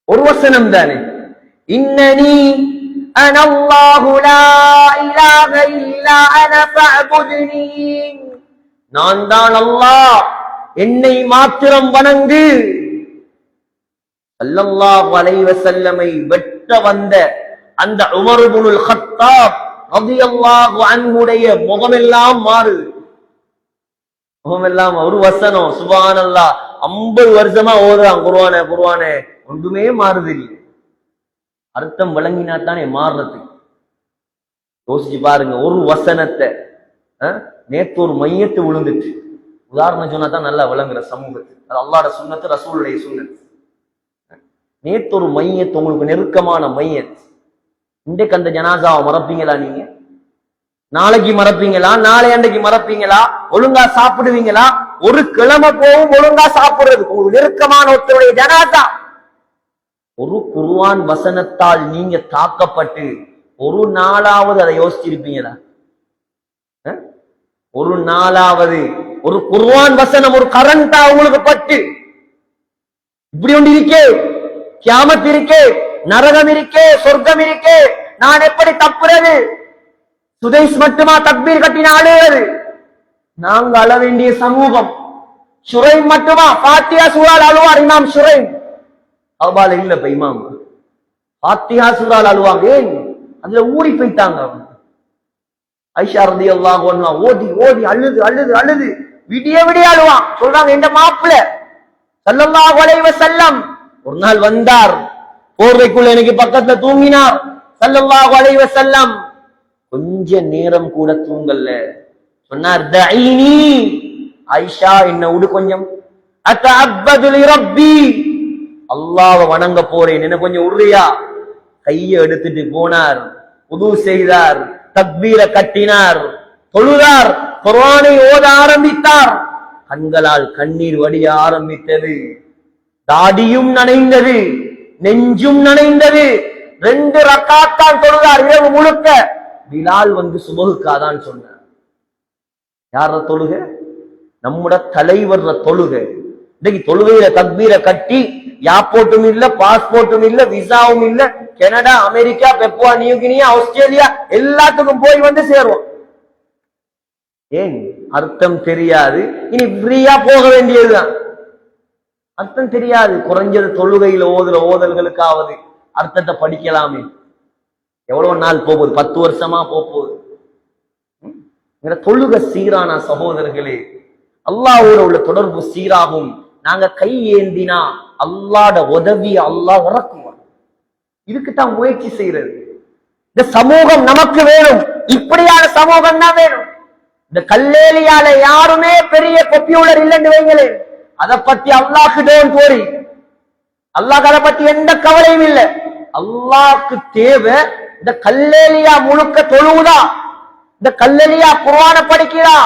ஒரு வசனம் தானே, இன்னனி அன அல்லாஹு லா இலாஹ இல்லா அன ஃபஅபுத்னி, நான் தான் அல்லாஹ், என்னை மாத்திரம் வணங்கு. ஸல்லல்லாஹு அலைஹி வஸல்லமை வெட்ட வந்த அந்த உமர் இப்னுல் கத்தாப் ரலியல்லாஹு அன்ஹுடைய முகமெல்லாம் மாறுது. முகமெல்லாம் ஒரு வசனம் சுப்ஹானல்லாஹ் 50 வருஷமா ஓதுறான் குர்ஆனே குர்ஆனே, ஒன்றுமே மாறுது இல்லை. அர்த்தம் விளங்கினா தானே மாறுறது. யோசிச்சு பாருங்க, ஒரு வசனத்தை நேத்து ஒரு மையத்து விழுந்துட்டு, உதாரணம் சொன்னா தான் நல்லா விளங்குற சமூகத்துக்கு. அது அல்லாஹ்வோட சுன்னத்து, ரசூலுடைய சுன்னத்து. நேத்து ஒரு மையத்து, உங்களுக்கு நெருக்கமான மையத்து. இன்றைக்கு அந்த ஜனாசாவை மறப்பீங்களா? நீங்க நாளைக்கு மறப்பீங்களா? நாளை அன்றைக்கு மறப்பீங்களா? ஒழுங்கா சாப்பிடுவீங்களா? ஒரு கிழமை போகும் ஒழுங்கா சாப்பிடுறது. உங்களுக்கு நெருக்கமான ஒருத்தருடைய ஜனாசா. ஒரு குர்ஆன் வசனத்தால் நீங்க தாக்கப்பட்டு ஒரு நாளாவது அதை யோசிச்சிருப்பீங்களா? ஒரு நாளாவது ஒரு குர்ஆன் வசனம் ஒரு கரண்டா உங்களுக்கு பட்டு இப்படி ஒன்று இருக்கே, கியாமத் இருக்கே, நரகம் இருக்கே, சொர்க்கம் இருக்கே, நான் எப்படி தப்புறது? சுதைஸ் மட்டுமா தக்பீர் கட்டின அழுவது? நாங்க அழ வேண்டிய சமூகம். சுரைம் மட்டுமா ஃபாத்திஹா சூரால் அழுவார் இமாம் சுரைம். அவ்வால இல்ல இப்ப இமாம் ஃபாத்திஹா சூரால் அழுவாங்க. ஏன்? அதுல ஊறி போயிட்டாங்க. ஐஷா ரலியல்லாஹு அன்ஹா ஓதி ஓதி அழுது அழுது அழுது விடிய விடிய அழுவான். சொல்றாங்க, என்ற மாப்பிள்ளை ஸல்லல்லாஹு அலைஹி வஸல்லம் ஒரு நாள் வந்தார், போர்வைக்குள்ள எனக்கு பக்கத்துல தூங்கினார். ஸல்லல்லாஹு அலைஹி வஸல்லம் கொஞ்ச நேரம் கூட தூங்கல்ல. சொன்னார், தஈனி ஆயிஷா, என்ன விடு கொஞ்சம், அத்தஅப்பது லிரப்பி, அல்லாஹ்வை வணங்க போறேன், என்ன கொஞ்சம் உர்ரியா. கையை எடுத்துட்டு போனார், உது செய்தார், தக்பீர கட்டினார், தொழுதார், குர்ஆனை ஓத ஆரம்பித்தார். கண்களால் கண்ணீர் வடிய ஆரம்பித்தது. தாடியும் நனைந்தது, நெஞ்சும் நனைந்தது. 2 ரக்காத் தான் தொழுதார் இரவு முழுக்க. பிலால் வந்து சுபஹுக்காதான் சொன்னார். யார தொழுக? நம்முடைய தலைவர் தொழுக. இன்னைக்கு தொழுகையில தக்பீர கட்டி யாப்போட்டும் இல்ல, பாஸ்போர்ட்டும் இல்ல, விசாவும் இல்ல, கனடா, அமெரிக்கா, பெப்புவா நியூகினியா, ஆஸ்திரேலியா எல்லாத்துக்கும் போய் வந்து சேருவோம். ஏன்? அர்த்தம் தெரியாது. இனி ஃப்ரீயா போக வேண்டியதுதான். அர்த்தம் தெரியாது. குறைஞ்சது தொழுகையில ஓதுற ஓதல்களுக்காவது அர்த்தத்தை படிக்கலாமே. எவ்வளவு நாள் போகுது? 10 வருஷமா போகுது. தொழுக சீரான சகோதரர்களே, அல்லாஹ்வோட உள்ள தொடர்பு சீராகும். நாங்க கை ஏந்தினா அல்லாஹ்ட உதவியை அல்லாஹ் இறக்குவான். இதுக்குத்தான் முயற்சி செய்யறது. இந்த சமூகம் நமக்கு வேணும். இப்படியான சமூகம் தான் வேணும். இந்த கல்லேலியால யாருமே பெரிய கொப்பியுள்ளர் இல்லைன்னு வைங்களேன், அதை பத்தி அல்லாஹ்க்கு டோன்ட் வரி. அல்லாஹ் அதை பத்தி எந்த கவலையும் இல்லை. அல்லாஹ்க்கு தேவை இந்த கல்லேலியா முழுக்க தொழுவுதா, இந்த கல்லலியா குர்ஆனை படிக்கிறா,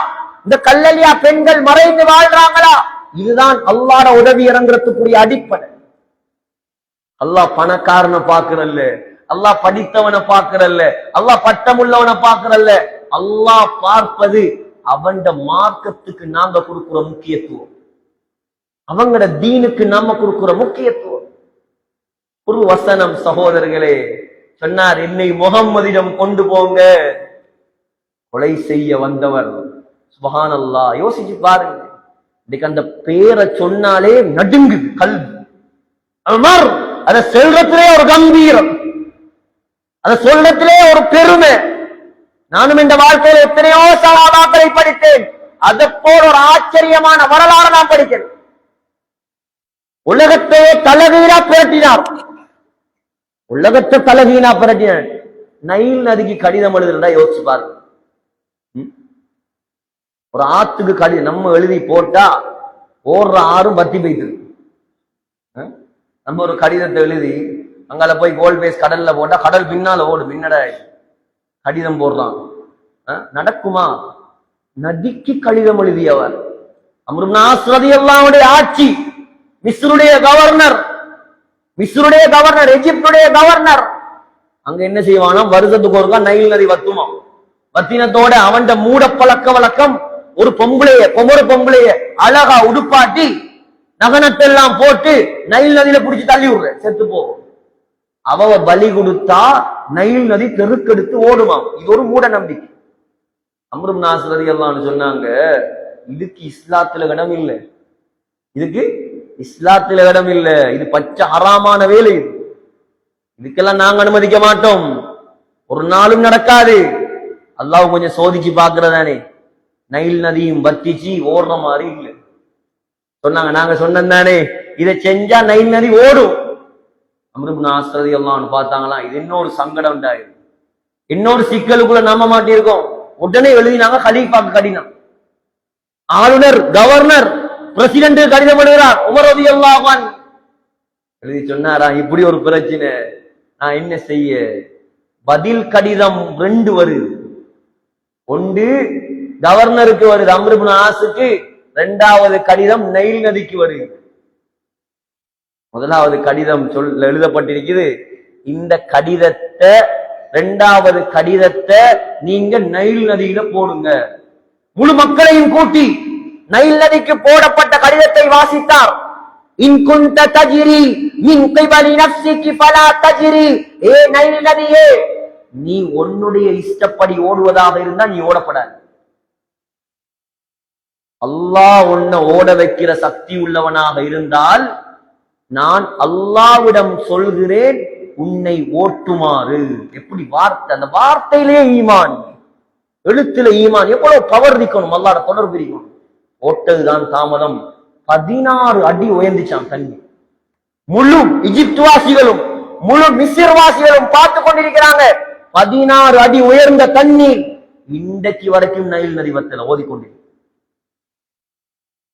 இந்த கல்லலியா பெண்கள் மறைந்து வாழ்றாங்களா? இதுதான் அல்லாஹ்வோட உதவி இறங்குறதுக்குரிய அடிப்படை. அல்லாஹ் பணக்காரனை பாக்குறல்ல, அல்லாஹ் படித்தவனை பாக்குறல்ல, அல்லாஹ் பட்டமுள்ளவனை பாக்குறல்ல. அல்லாஹ் பார்ப்பது அவன் மார்க்கத்துக்கு நாங்க கொடுக்கிற முக்கியத்துவம், அவங்களோட தீனுக்கு நாம கொடுக்கிற முக்கியத்துவம். ஒரு வசனம் சகோதரர்களே சொன்னார், என்னை முஹம்மதிடம் கொண்டு போங்க. கொலை செய்ய வந்தவர். சுப்ஹானல்லாஹ். யோசிச்சு பாருங்க, இன்னைக்கு அந்த பேரை சொன்னாலே நடுங்குது கல்வி. உமர், அதை சொல்றதுலே ஒரு கம்பீரம், அதை சொல்றதுலே ஒரு பெருமை. நானும் இந்த வாழ்க்கையில எத்தனையோ சஹாபாக்களை படித்தேன். அதை போல ஒரு ஆச்சரியமான வரலாறு நான் படிக்கிறேன். உலகத்தையே தலகீழா புரட்டினார். உலகத்தை தலகீழா புரட்டினார். நைல் நதிக்கு கடிதம் எழுதுறதா யோசிச்சு பாருங்க. ஒரு ஆத்துக்கு கடிதம் நம்ம எழுதி போட்டா ஓடுற ஆறும் பத்தி போயிட்டு. நம்ம ஒரு கடிதத்தை எழுதி அங்கால போய் கோல் பேஸ் கடல்ல போட்டா கடல் பின்னால ஓடு, பின்னடா கடிதம் போடுறான். நடக்குமா? நதிக்கு கடிதம் எழுதியவர் அம்ர் இப்னு ஆஸ் ரலியல்லாஹு ஆட்சி, மிஸ்ருடைய கவர்னர், எகிப்துடைய கவர்னர். அங்க என்ன செய்வானா, வருஷத்துக்கு ஒருக்கா நைல் நதி வத்துமா. வத்தினத்தோட அவன் மூட பழக்க வழக்கம், ஒரு பொம்பளைய அழகா உடுப்பாட்டி நகனத்தெல்லாம் போட்டு நைல் நதியில புடிச்சு தள்ளி விடுற, செத்து போகும். அவ பலி கொடுத்தா நைல் நதி பெருக்கெடுத்து ஓடுமாம். இது ஒரு மூட நம்பிக்கை. அம்ர் இப்னு ஆஸ் ரலியல்லாஹு சொன்னாங்க, இதுக்கு இஸ்லாத்துல இடம் இல்லை, இதுக்கு இஸ்லாத்துல இடம் இல்லை, இது பச்சை ஹராமான வேலை, இதுக்கெல்லாம் நாங்க அனுமதிக்க மாட்டோம், ஒரு நாளும் நடக்காது. அல்லாஹ் கொஞ்சம் சோதிச்சு பாக்குறதானே. நைல் நதியும் வத்திச்சு ஓடுற மாதிரி இல்லை சொன்னாங்க. நாங்க சொன்னதானே இதை செஞ்சா நைல் நதி ஓடும். அம்ர் இப்னு ஆஸ் ரலியல்லாஹு பார்த்தாங்களா, இது இன்னொரு சங்கடம் உண்டாயிரு, இன்னொரு சிக்கலுக்குள்ள நம்ப மாட்டிருக்கோம். உடனே எழுதினாங்க கலீஃபாக்கு கடிதம். ஆளுநர், கவர்னர், பிரசிடென்ட் கடிதம் எழுதுகிறார். உமர் ரலியல்லாஹு அன்ஹு எழுதி சொன்னாரா, இப்படி ஒரு பிரச்சனை, நான் என்ன செய்ய? பதில் கடிதம் 2 வருது. ஒன்று கவர்னருக்கு வருது அம்ர் இப்னு ஆஸுக்கு, 2வது கடிதம் நைல் நதிக்கு வருது. முதலாவது கடிதம் எழுதப்பட்டிருக்குது, இந்த கடிதத்தை 2வது கடிதத்தை நீங்க நைல் நதியில போடுங்க. முழு மக்களையும் கூட்டி நைல் நதிக்கு போடப்பட்ட கடிதத்தை வாசித்தார். இன் குன்த தஜ்ரி மின் கிபலி நஃப்ஸிகி ஃபலா தஜ்ரி, ஏ நைல் நதியே, நீ உன்னுடைய இஷ்டப்படி ஓடுவதாக இருந்தா நீ ஓடப்படாது. அல்லாஹ் உன்னை ஓட வைக்கிற சக்தி உள்ளவனாக இருந்தால் நான் அல்லாஹ்விடம் சொல்கிறேன் உன்னை ஓட்டுமாறு. எப்படி வார்த்தை, அந்த வார்த்தையிலே ஈமான், எழுத்துல ஈமான், எவ்வளவு பவர் இருக்கணும், அல்லாஹ்வோட தொடர்பு இருக்கணும். ஓட்டதுதான் தாமதம். 16 அடி உயர்ந்துச்சான் தண்ணி. முழு எகிப்து வாசிகளும் முழு மிஸ்ர் வாசிகளும் பார்த்து கொண்டிருக்கிறாங்க. 16 அடி உயர்ந்த தண்ணீர் இன்றைக்கு வரைக்கும் நைல் நதி வத்தல ஓதிக்கொண்டிருக்கிறார்.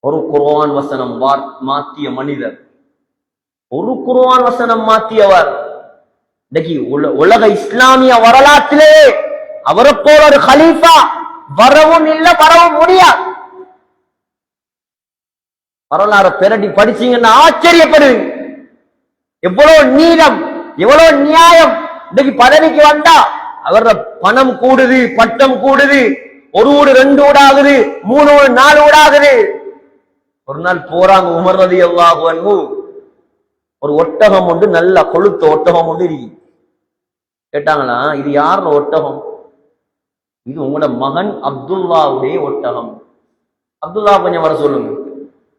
ஒரு குர்ஆன் வசனம் மாத்திய மனிதர், ஒரு குர்ஆன் வசனம் மாத்தியவர். இன்னைக்கு உலக இஸ்லாமிய வரலாற்றிலே அவரை போல ஒரு கலீஃபா வரவும் இல்லை, வரவும் முடியாது. வரலாறு பெரட்டி படிச்சீங்கன்னா ஆச்சரியப்படுவீங்க. எவ்வளவு நீளம், எவ்வளவு நியாயம். இன்னைக்கு பதவிக்கு வந்தா அவர பணம் கூடுது, பட்டம் கூடுது, 1 வீடு 2 வீடு ஆகுது, 3 வீடு 4 வீடு ஆகுது. ஒரு நாள் போறாங்க உமர் ரலியல்லாஹு அன்ஹு, ஒரு ஒட்டகம் ஒன்று, நல்ல கொழுத்த ஒட்டகம் ஒன்று இருக்கு. கேட்டாங்களா, இது யாரோட ஒட்டகம்? இது உங்களோட மகன் அப்துல்லாவுடைய ஒட்டகம். அப்துல்லா கொஞ்சம் வர சொல்லுங்க.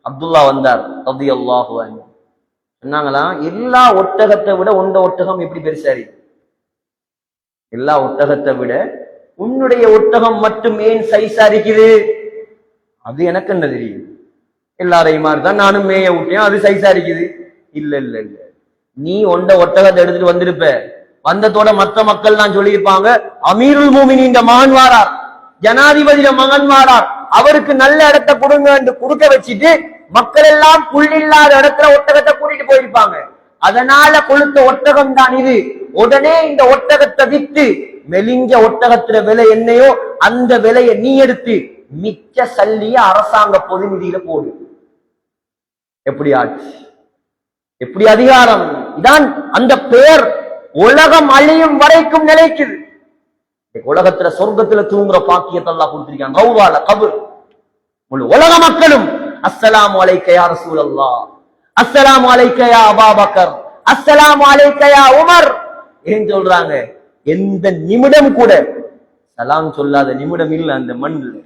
அப்துல்லா வந்தார் ரலியல்லாஹு அன்ஹு. சொன்னாங்களா, எல்லா ஒட்டகத்தை விட உண்ட ஒட்டகம் எப்படி பெருசா இருக்கு? எல்லா ஒட்டகத்தை விட உன்னுடைய ஒட்டகம் மட்டும் ஏன் சைஸா இருக்குது? அது எனக்கு என்ன தெரியும், எல்லாரையும் மாதிரிதான் நானும் மேய விட்டேன், அது சைஸா இருக்குது. இல்ல இல்ல இல்ல, நீ உண்ட ஒட்டகத்தை எடுத்துட்டு வந்திருப்ப, வந்ததோட மற்ற மக்கள் தான் சொல்லியிருப்பாங்க, அமீருல் மூமினீன் மகன் வாரார், ஜனாதிபதியில மகன் வாரார், அவருக்கு நல்ல இடத்தை கொடுங்க என்று கொடுக்க வச்சுட்டு மக்கள் எல்லாம் புள்ளில்லாத இடத்துல ஒட்டகத்தை கூட்டிட்டு போயிருப்பாங்க. அதனால கொளுத்த ஒட்டகம் தான் இது. உடனே இந்த ஒட்டகத்தை வித்து மெலிஞ்ச ஒட்டகத்துல விலை என்னையோ அந்த விலையை நீ எடுத்து மிச்ச சல்லிய அரசாங்க பொது நிதியில போடு. எப்படி ஆட்சி, எப்படி அதிகாரம்! இதான் அந்த பெயர் உலகம் அழியும் வரைக்கும் நிலைக்குது. உலகத்துல சொர்க்கத்துல தூங்குற பாக்கியத்தை அல்லாஹ் கொடுத்திருக்கான். ரௌதால கபர் முழு உலக மக்களும் அஸ்ஸலாமு அலைக்க யா ரசூலல்லாஹ், அஸ்ஸலாமு அலைக்க யா அபூபக்கர், அஸ்ஸலாமு அலைக்க யா உமர் ஏன் சொல்றாங்க? எந்த நிமிடம் கூட சலாம் சொல்லாத நிமிடம் இல்ல அந்த மண்ணில்.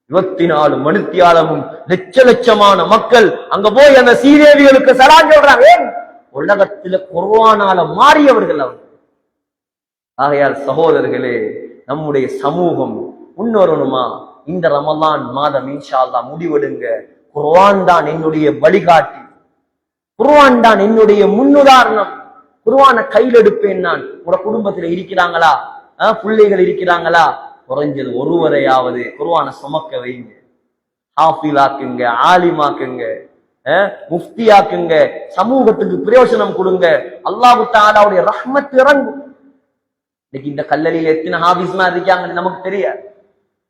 24 மணித்தியாலமும் லட்ச லட்சமான மக்கள் அங்க போய் அந்த சீதேவிகளுக்கு சலாம் சொல்றாங்க. உலகத்துல குர்ஆனால மாறியவர்கள் அவர். ஆகையால் சகோதரர்களே, நம்முடைய சமூகம் முன்னேறணுமா? இந்த ரமலான் மாதம் இன்ஷா அல்லாஹ் முடிவெடுங்க. குர்ஆன் தான் என்னுடைய வழிகாட்டி, குர்ஆன் தான் என்னுடைய முன்னுதாரணம். குர்ஆனை கையில் எடுப்பேன் நான். உங்களோட குடும்பத்துல இருக்கிறாங்களா, பிள்ளைகள் இருக்கிறாங்களா, குறைஞ்சது ஒருவரையாவது குர்ஆனை சுமக்க வைங்க. ஹாஃபிலாக்குங்க, ஆலிமாக்குங்க, முஃப்தி ஆக்குங்க, சமூகத்துக்கு பிரயோஜனம் கொடுங்க. அல்லாஹ் தஆலாவுடைய ரஹ்மத் இறங்கும். இன்னைக்கு இந்த கல்லறையில எத்தனை ஹாஃபிஸ்மா இருக்காங்கன்னு நமக்கு தெரியாது.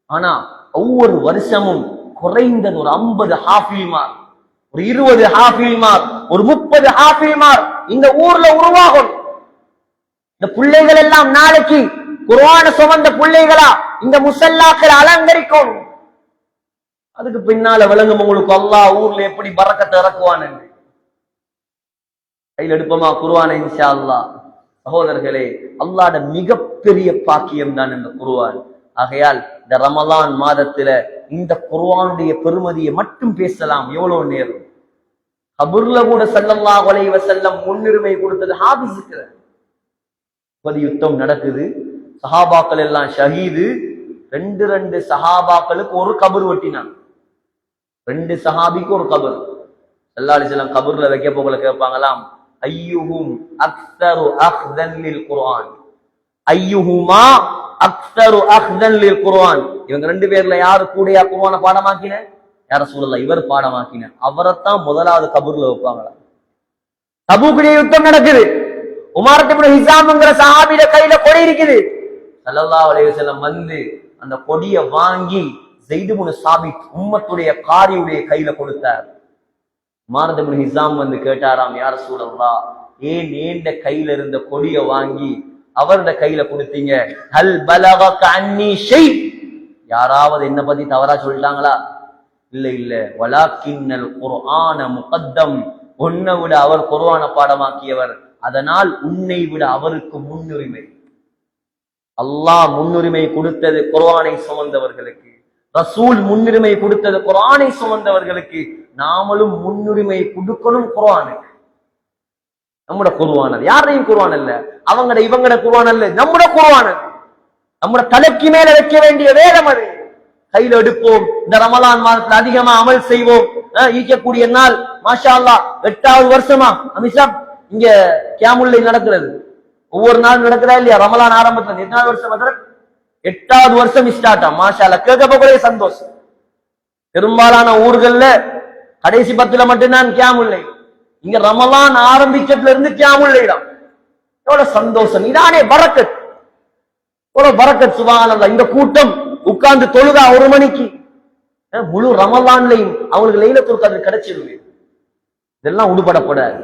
ஆனா ஒவ்வொரு வருஷமும் குறைந்தது ஒரு 50 ஹாஃபில்மார், ஒரு 20 ஹாஃபில்மார், ஒரு 30 ஹாஃபில்மார் இந்த ஊர்ல உருவாகும். இந்த பிள்ளைகள் எல்லாம் நாளைக்கு குர்ஆனை சுமந்த பிள்ளைகளா இந்த முஸல்லாக்களை அலங்கரிக்கும். அதுக்கு பின்னால விளங்கும் உங்களுக்கு அல்லாஹ் ஊர்ல எப்படி பரக்கத்தை இறக்குவான்னு. கையில் எடுப்போமா குர்ஆனை இன்ஷா அல்லாஹ். சகோதரர்களே, அல்லாஹ்வுடைய மிகப்பெரிய பாக்கியம் தான் இந்த குர்ஆன். ஆகையால் இந்த ரமலான் மாதத்துல இந்த குர்ஆனுடைய பெருமதியை மட்டும் பேசலாம். எவ்வளவு நேரம் கபூர்ல கூட ஸல்லல்லாஹு அலைஹி வஸல்லம் முன்னுரிமை கொடுத்தது ஹாஃபிஸுக்கு. யுத்தம் நடக்குது, சஹாபாக்கள் எல்லாம் ஷஹீது. 2 சஹாபாக்களுக்கு ஒரு கபர் வெட்டினான். 2 சஹாபிக்கு ஒரு கபர். ஸல்லல்லாஹு அலைஹி வஸல்லம் கபர்ல வைக்க போகல கேட்பாங்களாம், ஐயுஹும் அக்ஸரு அக்ஸன் லில் குர்ஆன், ஐயுஹுமா அக்ஸரு அக்ஸன் லில் குர்ஆன். இவங்க 2 பேர்ல யாரு கூடயா குர்ஆனை பாடமாக்கின? யா ரசூலல்லாஹ், இவர் பாடமாக்கின. அவரைத்தான் முதலாவது கபர்ல வைப்பாங்களாம். தபூக்குடைய யுத்தம் நடக்குது. உமர் இப்னு ஹிஸாம்ங்கற சஹாபியோட கையில கொடி இருக்குது. ஸல்லல்லாஹு அலைஹி வஸல்லம் வந்து அந்த கொடியை வாங்கி ஸைத் இப்னு சாபித் உம்மத்துடைய காரியுடைய கையில கொடுத்தார். உமர் இப்னு ஹிஸாம் வந்து கேட்டாராம், யா ரசூலல்லாஹ், ஏன் ஏண்ட கையில இருந்த கொடியை வாங்கி அவருடைய கையில கொடுத்தீங்க? ஹல் பலகக அன்னி ஷை, யாராவது என்ன பத்தி தவறா சொல்லிட்டாங்களா? இல்ல இல்ல, வலாக்கின்னல் குர்ஆன முகத்தம், உன்னை விட அவர் குர்ஆனை பாடமாக்கியவர், அதனால் உன்னை விட அவருக்கு முன்னுரிமை. அல்லாஹ் முன்னுரிமை கொடுத்தது குர்ஆனை சுமந்தவர்களுக்கு, ரசூல் முன்னுரிமை கொடுத்தது குர்ஆனை சுமந்தவர்களுக்கு. நாமளும் முன்னுரிமை கொடுக்கணும் குர்ஆனுக்கு. நம்முட குர்ஆன் அது யாரையும் குர்ஆன் அல்ல, அவங்கட இவங்கட குர்ஆன் அல்ல, நம்முட குர்ஆன் அது. நம்முட தலைக்கு மேல வைக்க வேண்டிய வேதம் அது. கையில எடுப்போம். இந்த ரமலான் மாதத்துல அதிகமா அமல் செய்வோம். ஈக்கக்கூடிய நாள் மாஷா அல்லாஹ் 8வது வருஷமா அமிஷா இங்க கியாமுல் லைல் நடக்கிறது. ஒவ்வொரு நாள் நடக்கிறா இல்லையா? ரமலான் ஆரம்பத்துல 8வது வருஷம் 8வது வருஷம் ஸ்டார்ட் ஆகும். மாஷா அல்லாஹ் கேட்கப்போறே சந்தோஷம். பெரும்பாலான ஊர்கள்ல கடைசி 10ல மட்டும்தான் கியாமுல் லைல். இங்க ரமலான் ஆரம்பிச்சதுல இருந்து கியாமுல் லைல் தான். எவ்வளவு சந்தோஷம்! இதானே பரக்கத், எவ்வளவு பரக்கத்! சுப்ஹானல்லாஹ். இந்த கூட்டம் உட்கார்ந்து தொழுதா 1 மணிக்கு முழு ரமலான்லையும் அவங்களுக்கு லைலத்துல் கத்ர் கிடைச்சிருது. இதெல்லாம் உடுபடப்படாது.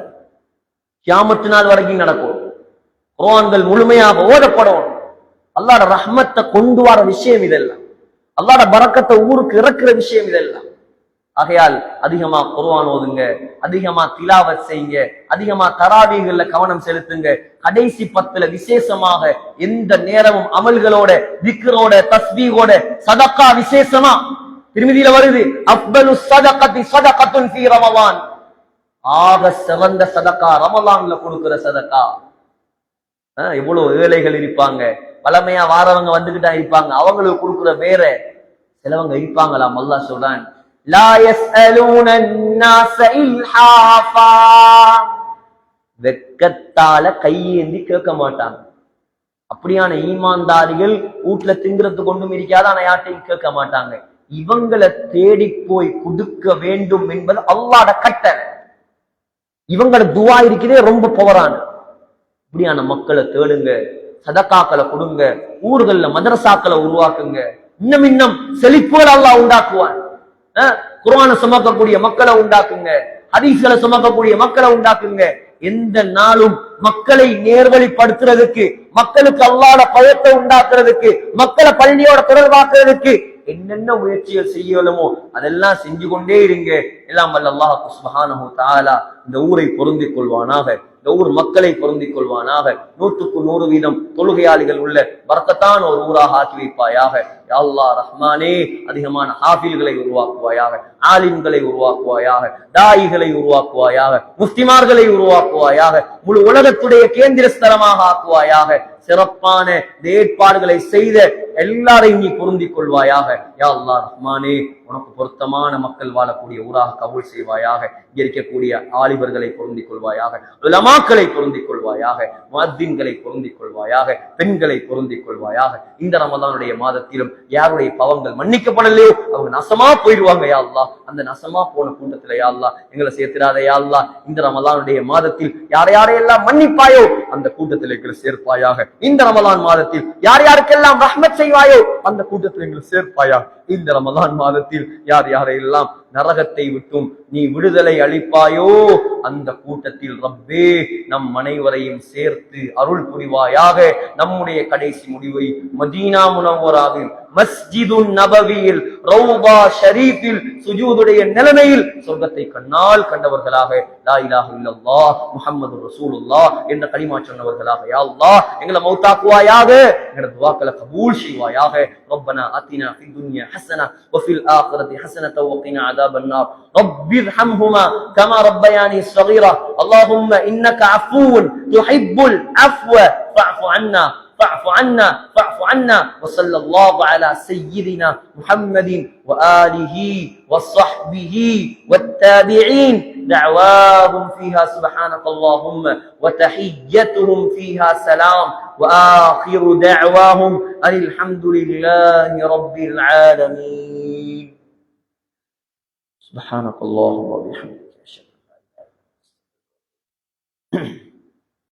கியாமத்து நாள் வரைக்கும் நடக்கும். குர்ஆன்கள் முழுமையாக ஓதப்படும். அல்லாஹ்வோட ரஹ்மத்தை கொண்டு வர விஷயம் இதெல்லாம். அல்லாஹ்வோட பரக்கத்தை ஊருக்கு இறக்குற விஷயம் இதெல்லாம். ஆகையால் அதிகமா குர்ஆன் ஓதுங்க, அதிகமா திலாவத் செய்யுங்க, அதிகமா தராவீஹ்ல கவனம் செலுத்துங்க. கடைசி 10ல விசேஷமாக எந்த நேரமும் அமல்களோட, திக்ரோட, தஸ்பீஹோட, சதக்கா விசேஷமா திருமதியில வருது, அஃதலு ஸதகத்தி ஸதகத்துன் ஃபீ ரமலான். ஆக சிறந்த சதக்கா ரமலான்ல கொடுக்கிற சதக்கா. எவ்வளவு ஏழைகள் இருப்பாங்க, பழமையா வாரவங்க வந்துகிட்டா இருப்பாங்க, அவங்களுக்கு கொடுக்கிற வேற சிலவங்க இருப்பாங்களாம். அல்லாஹ் சொல்றான், லா யஸ்அலூன الناس இல்ஹாஃபா, வெக்கத்தால கையேந்தி கேட்க மாட்டாங்க. அப்படியான ஈமான்தாரிகள் வீட்டுல திங்கிறது கொண்டும் இருக்காது, ஆனா யார்ட்டையும் கேட்க மாட்டாங்க. இவங்களை தேடி போய் கொடுக்க வேண்டும் என்பது அல்லாஹ்வோட கட்டளை. இவங்களோட துஆ இருக்கிறதே ரொம்ப பவரான. இப்படியான மக்களை தேடுங்க, சதக்காக்களை கொடுங்க, ஊர்கள்ல மதரசாக்களை உருவாக்குங்க. இன்னும் செழிப்புகள் அல்லாஹ் உண்டாக்குவான். குர்ஆனை சுமக்கக்கூடிய மக்களை உண்டாக்குங்க, ஹதீஸ்களை சுமக்கக்கூடிய மக்களை உண்டாக்குங்க. எந்த நாளும் மக்களை நேர்வழிப்படுத்துறதுக்கு, மக்களுக்கு அல்லாஹ்வோட பயத்தை உண்டாக்குறதுக்கு, மக்களை பள்ளியோட தொடர்பாக்குறதுக்கு என்னென்ன முயற்சிகள் செய்யலுமோ அதெல்லாம் செஞ்சு கொண்டே இருங்க. எல்லாம் வல்ல அல்லாஹ் சுப்ஹானஹு வ தஆலா இந்த ஊரை பொருந்திக் கொள்வானாக, இந்த ஊர் மக்களை பொருந்திக் கொள்வானாக. 100க்கு 100% தொழுகையாளிகள் உள்ள பரக்கத்தான ஒரு ஊராக ஆக்கி வைப்பாயாக. யா அல்லாஹ் ரஹ்மானே, அதிகமான ஹாஃபில்களை உருவாக்குவாயாக, ஆலிம்களை உருவாக்குவாயாக, தாயிகளை உருவாக்குவாயாக, முஃப்திமார்களை உருவாக்குவாயாக, முழு உலகத்துடைய கேந்திர ஸ்தலமாக ஆக்குவாயாக. சிறப்பான ஏற்பாடுகளை செய்த எல்லாரையும் நீ பொருந்திக் கொள்வாயாக. யா அல்லாஹ் ரஹ்மானே, உனக்கு பொருத்தமான மக்கள் வாழக்கூடிய ஊராக கபூல் செய்வாயாக. இங்க இருக்கக்கூடிய ஆலிபர்களை பொருந்திக் கொள்வாயாக, உலமாக்களை பொருந்திக் கொள்வாயாக, முஅத்தின்களை பொருந்திக் கொள்வாயாக, பெண்களை பொருந்திக் கொள்வாயாக. இந்த ரமலானுடைய மாதத்திலும் யாருடைய பாவங்கள் மன்னிக்கப்படலையோ அவங்க நசமா போயிடுவாங்க யா அல்லாஹ். அந்த நசமா போன கூட்டத்துல யா அல்லாஹ் எங்களை சேர்த்திடாத யா அல்லாஹ். இந்த ரமலானுடைய மாதத்தில் யாரையெல்லாம் மன்னிப்பாயோ அந்த கூட்டத்தில் எங்களை சேர்ப்பாயாக. இந்த ரமலான் மாதத்தில் யாருக்கெல்லாம் ரஹ்மத் செய்வாயோ அந்த கூட்டத்தில் எங்களை சேர்ப்பாயாக. இந்த ரமலான் மாதத்தில் யாரையெல்லாம் நரகத்தை விட்டும் நீ விடுதலை அளிப்பாயோ அந்த கூட்டத்தில் ரப்பே நம் அனைவரையும் சேர்த்து அருள் புரிவாயாக. நம்முடைய கடைசி முடிவை மதீனா முனவ்வராவில் மஸ்ஜிதுன் நபவியில் ரௌதா ஷரீஃபில் சுஜூதுடைய நிலைமையில் சொர்க்கத்தை கண்ணால் கண்டவர்களாக, லா இலாஹ இல்லல்லாஹ் முஹம்மது ரசூலுல்லாஹ் என்ற கலிமா சொன்னவர்களாக யா அல்லாஹ் எங்களை மௌத்தாக்குவாயாக. எங்களோட துஆக்களை கபூல் செய்வாயாக. ரப்பனா ஆத்தினா ஃபித் துன்யா ஹஸனா வஃபில் ஆখিরাতি ஹஸனத வகினா அஸாபன் நார். ரப்பி இர்ஹம்ஹுமா கமா ரப்பயானி ஸகீரா. அல்லாஹும்ம இன்னக அஃபூன் துஹிப்புல் அஃவ ஃபஅஃபு அன்னா فاعف عنا فاعف عنا. وصلى الله على سيدنا محمد وآله وصحبه والتابعين. دعواهم فيها سبحانك اللهم وتحيتهم فيها سلام. وآخر دعواهم أن الحمد لله رب العالمين. سبحانك اللهم وبحمدك.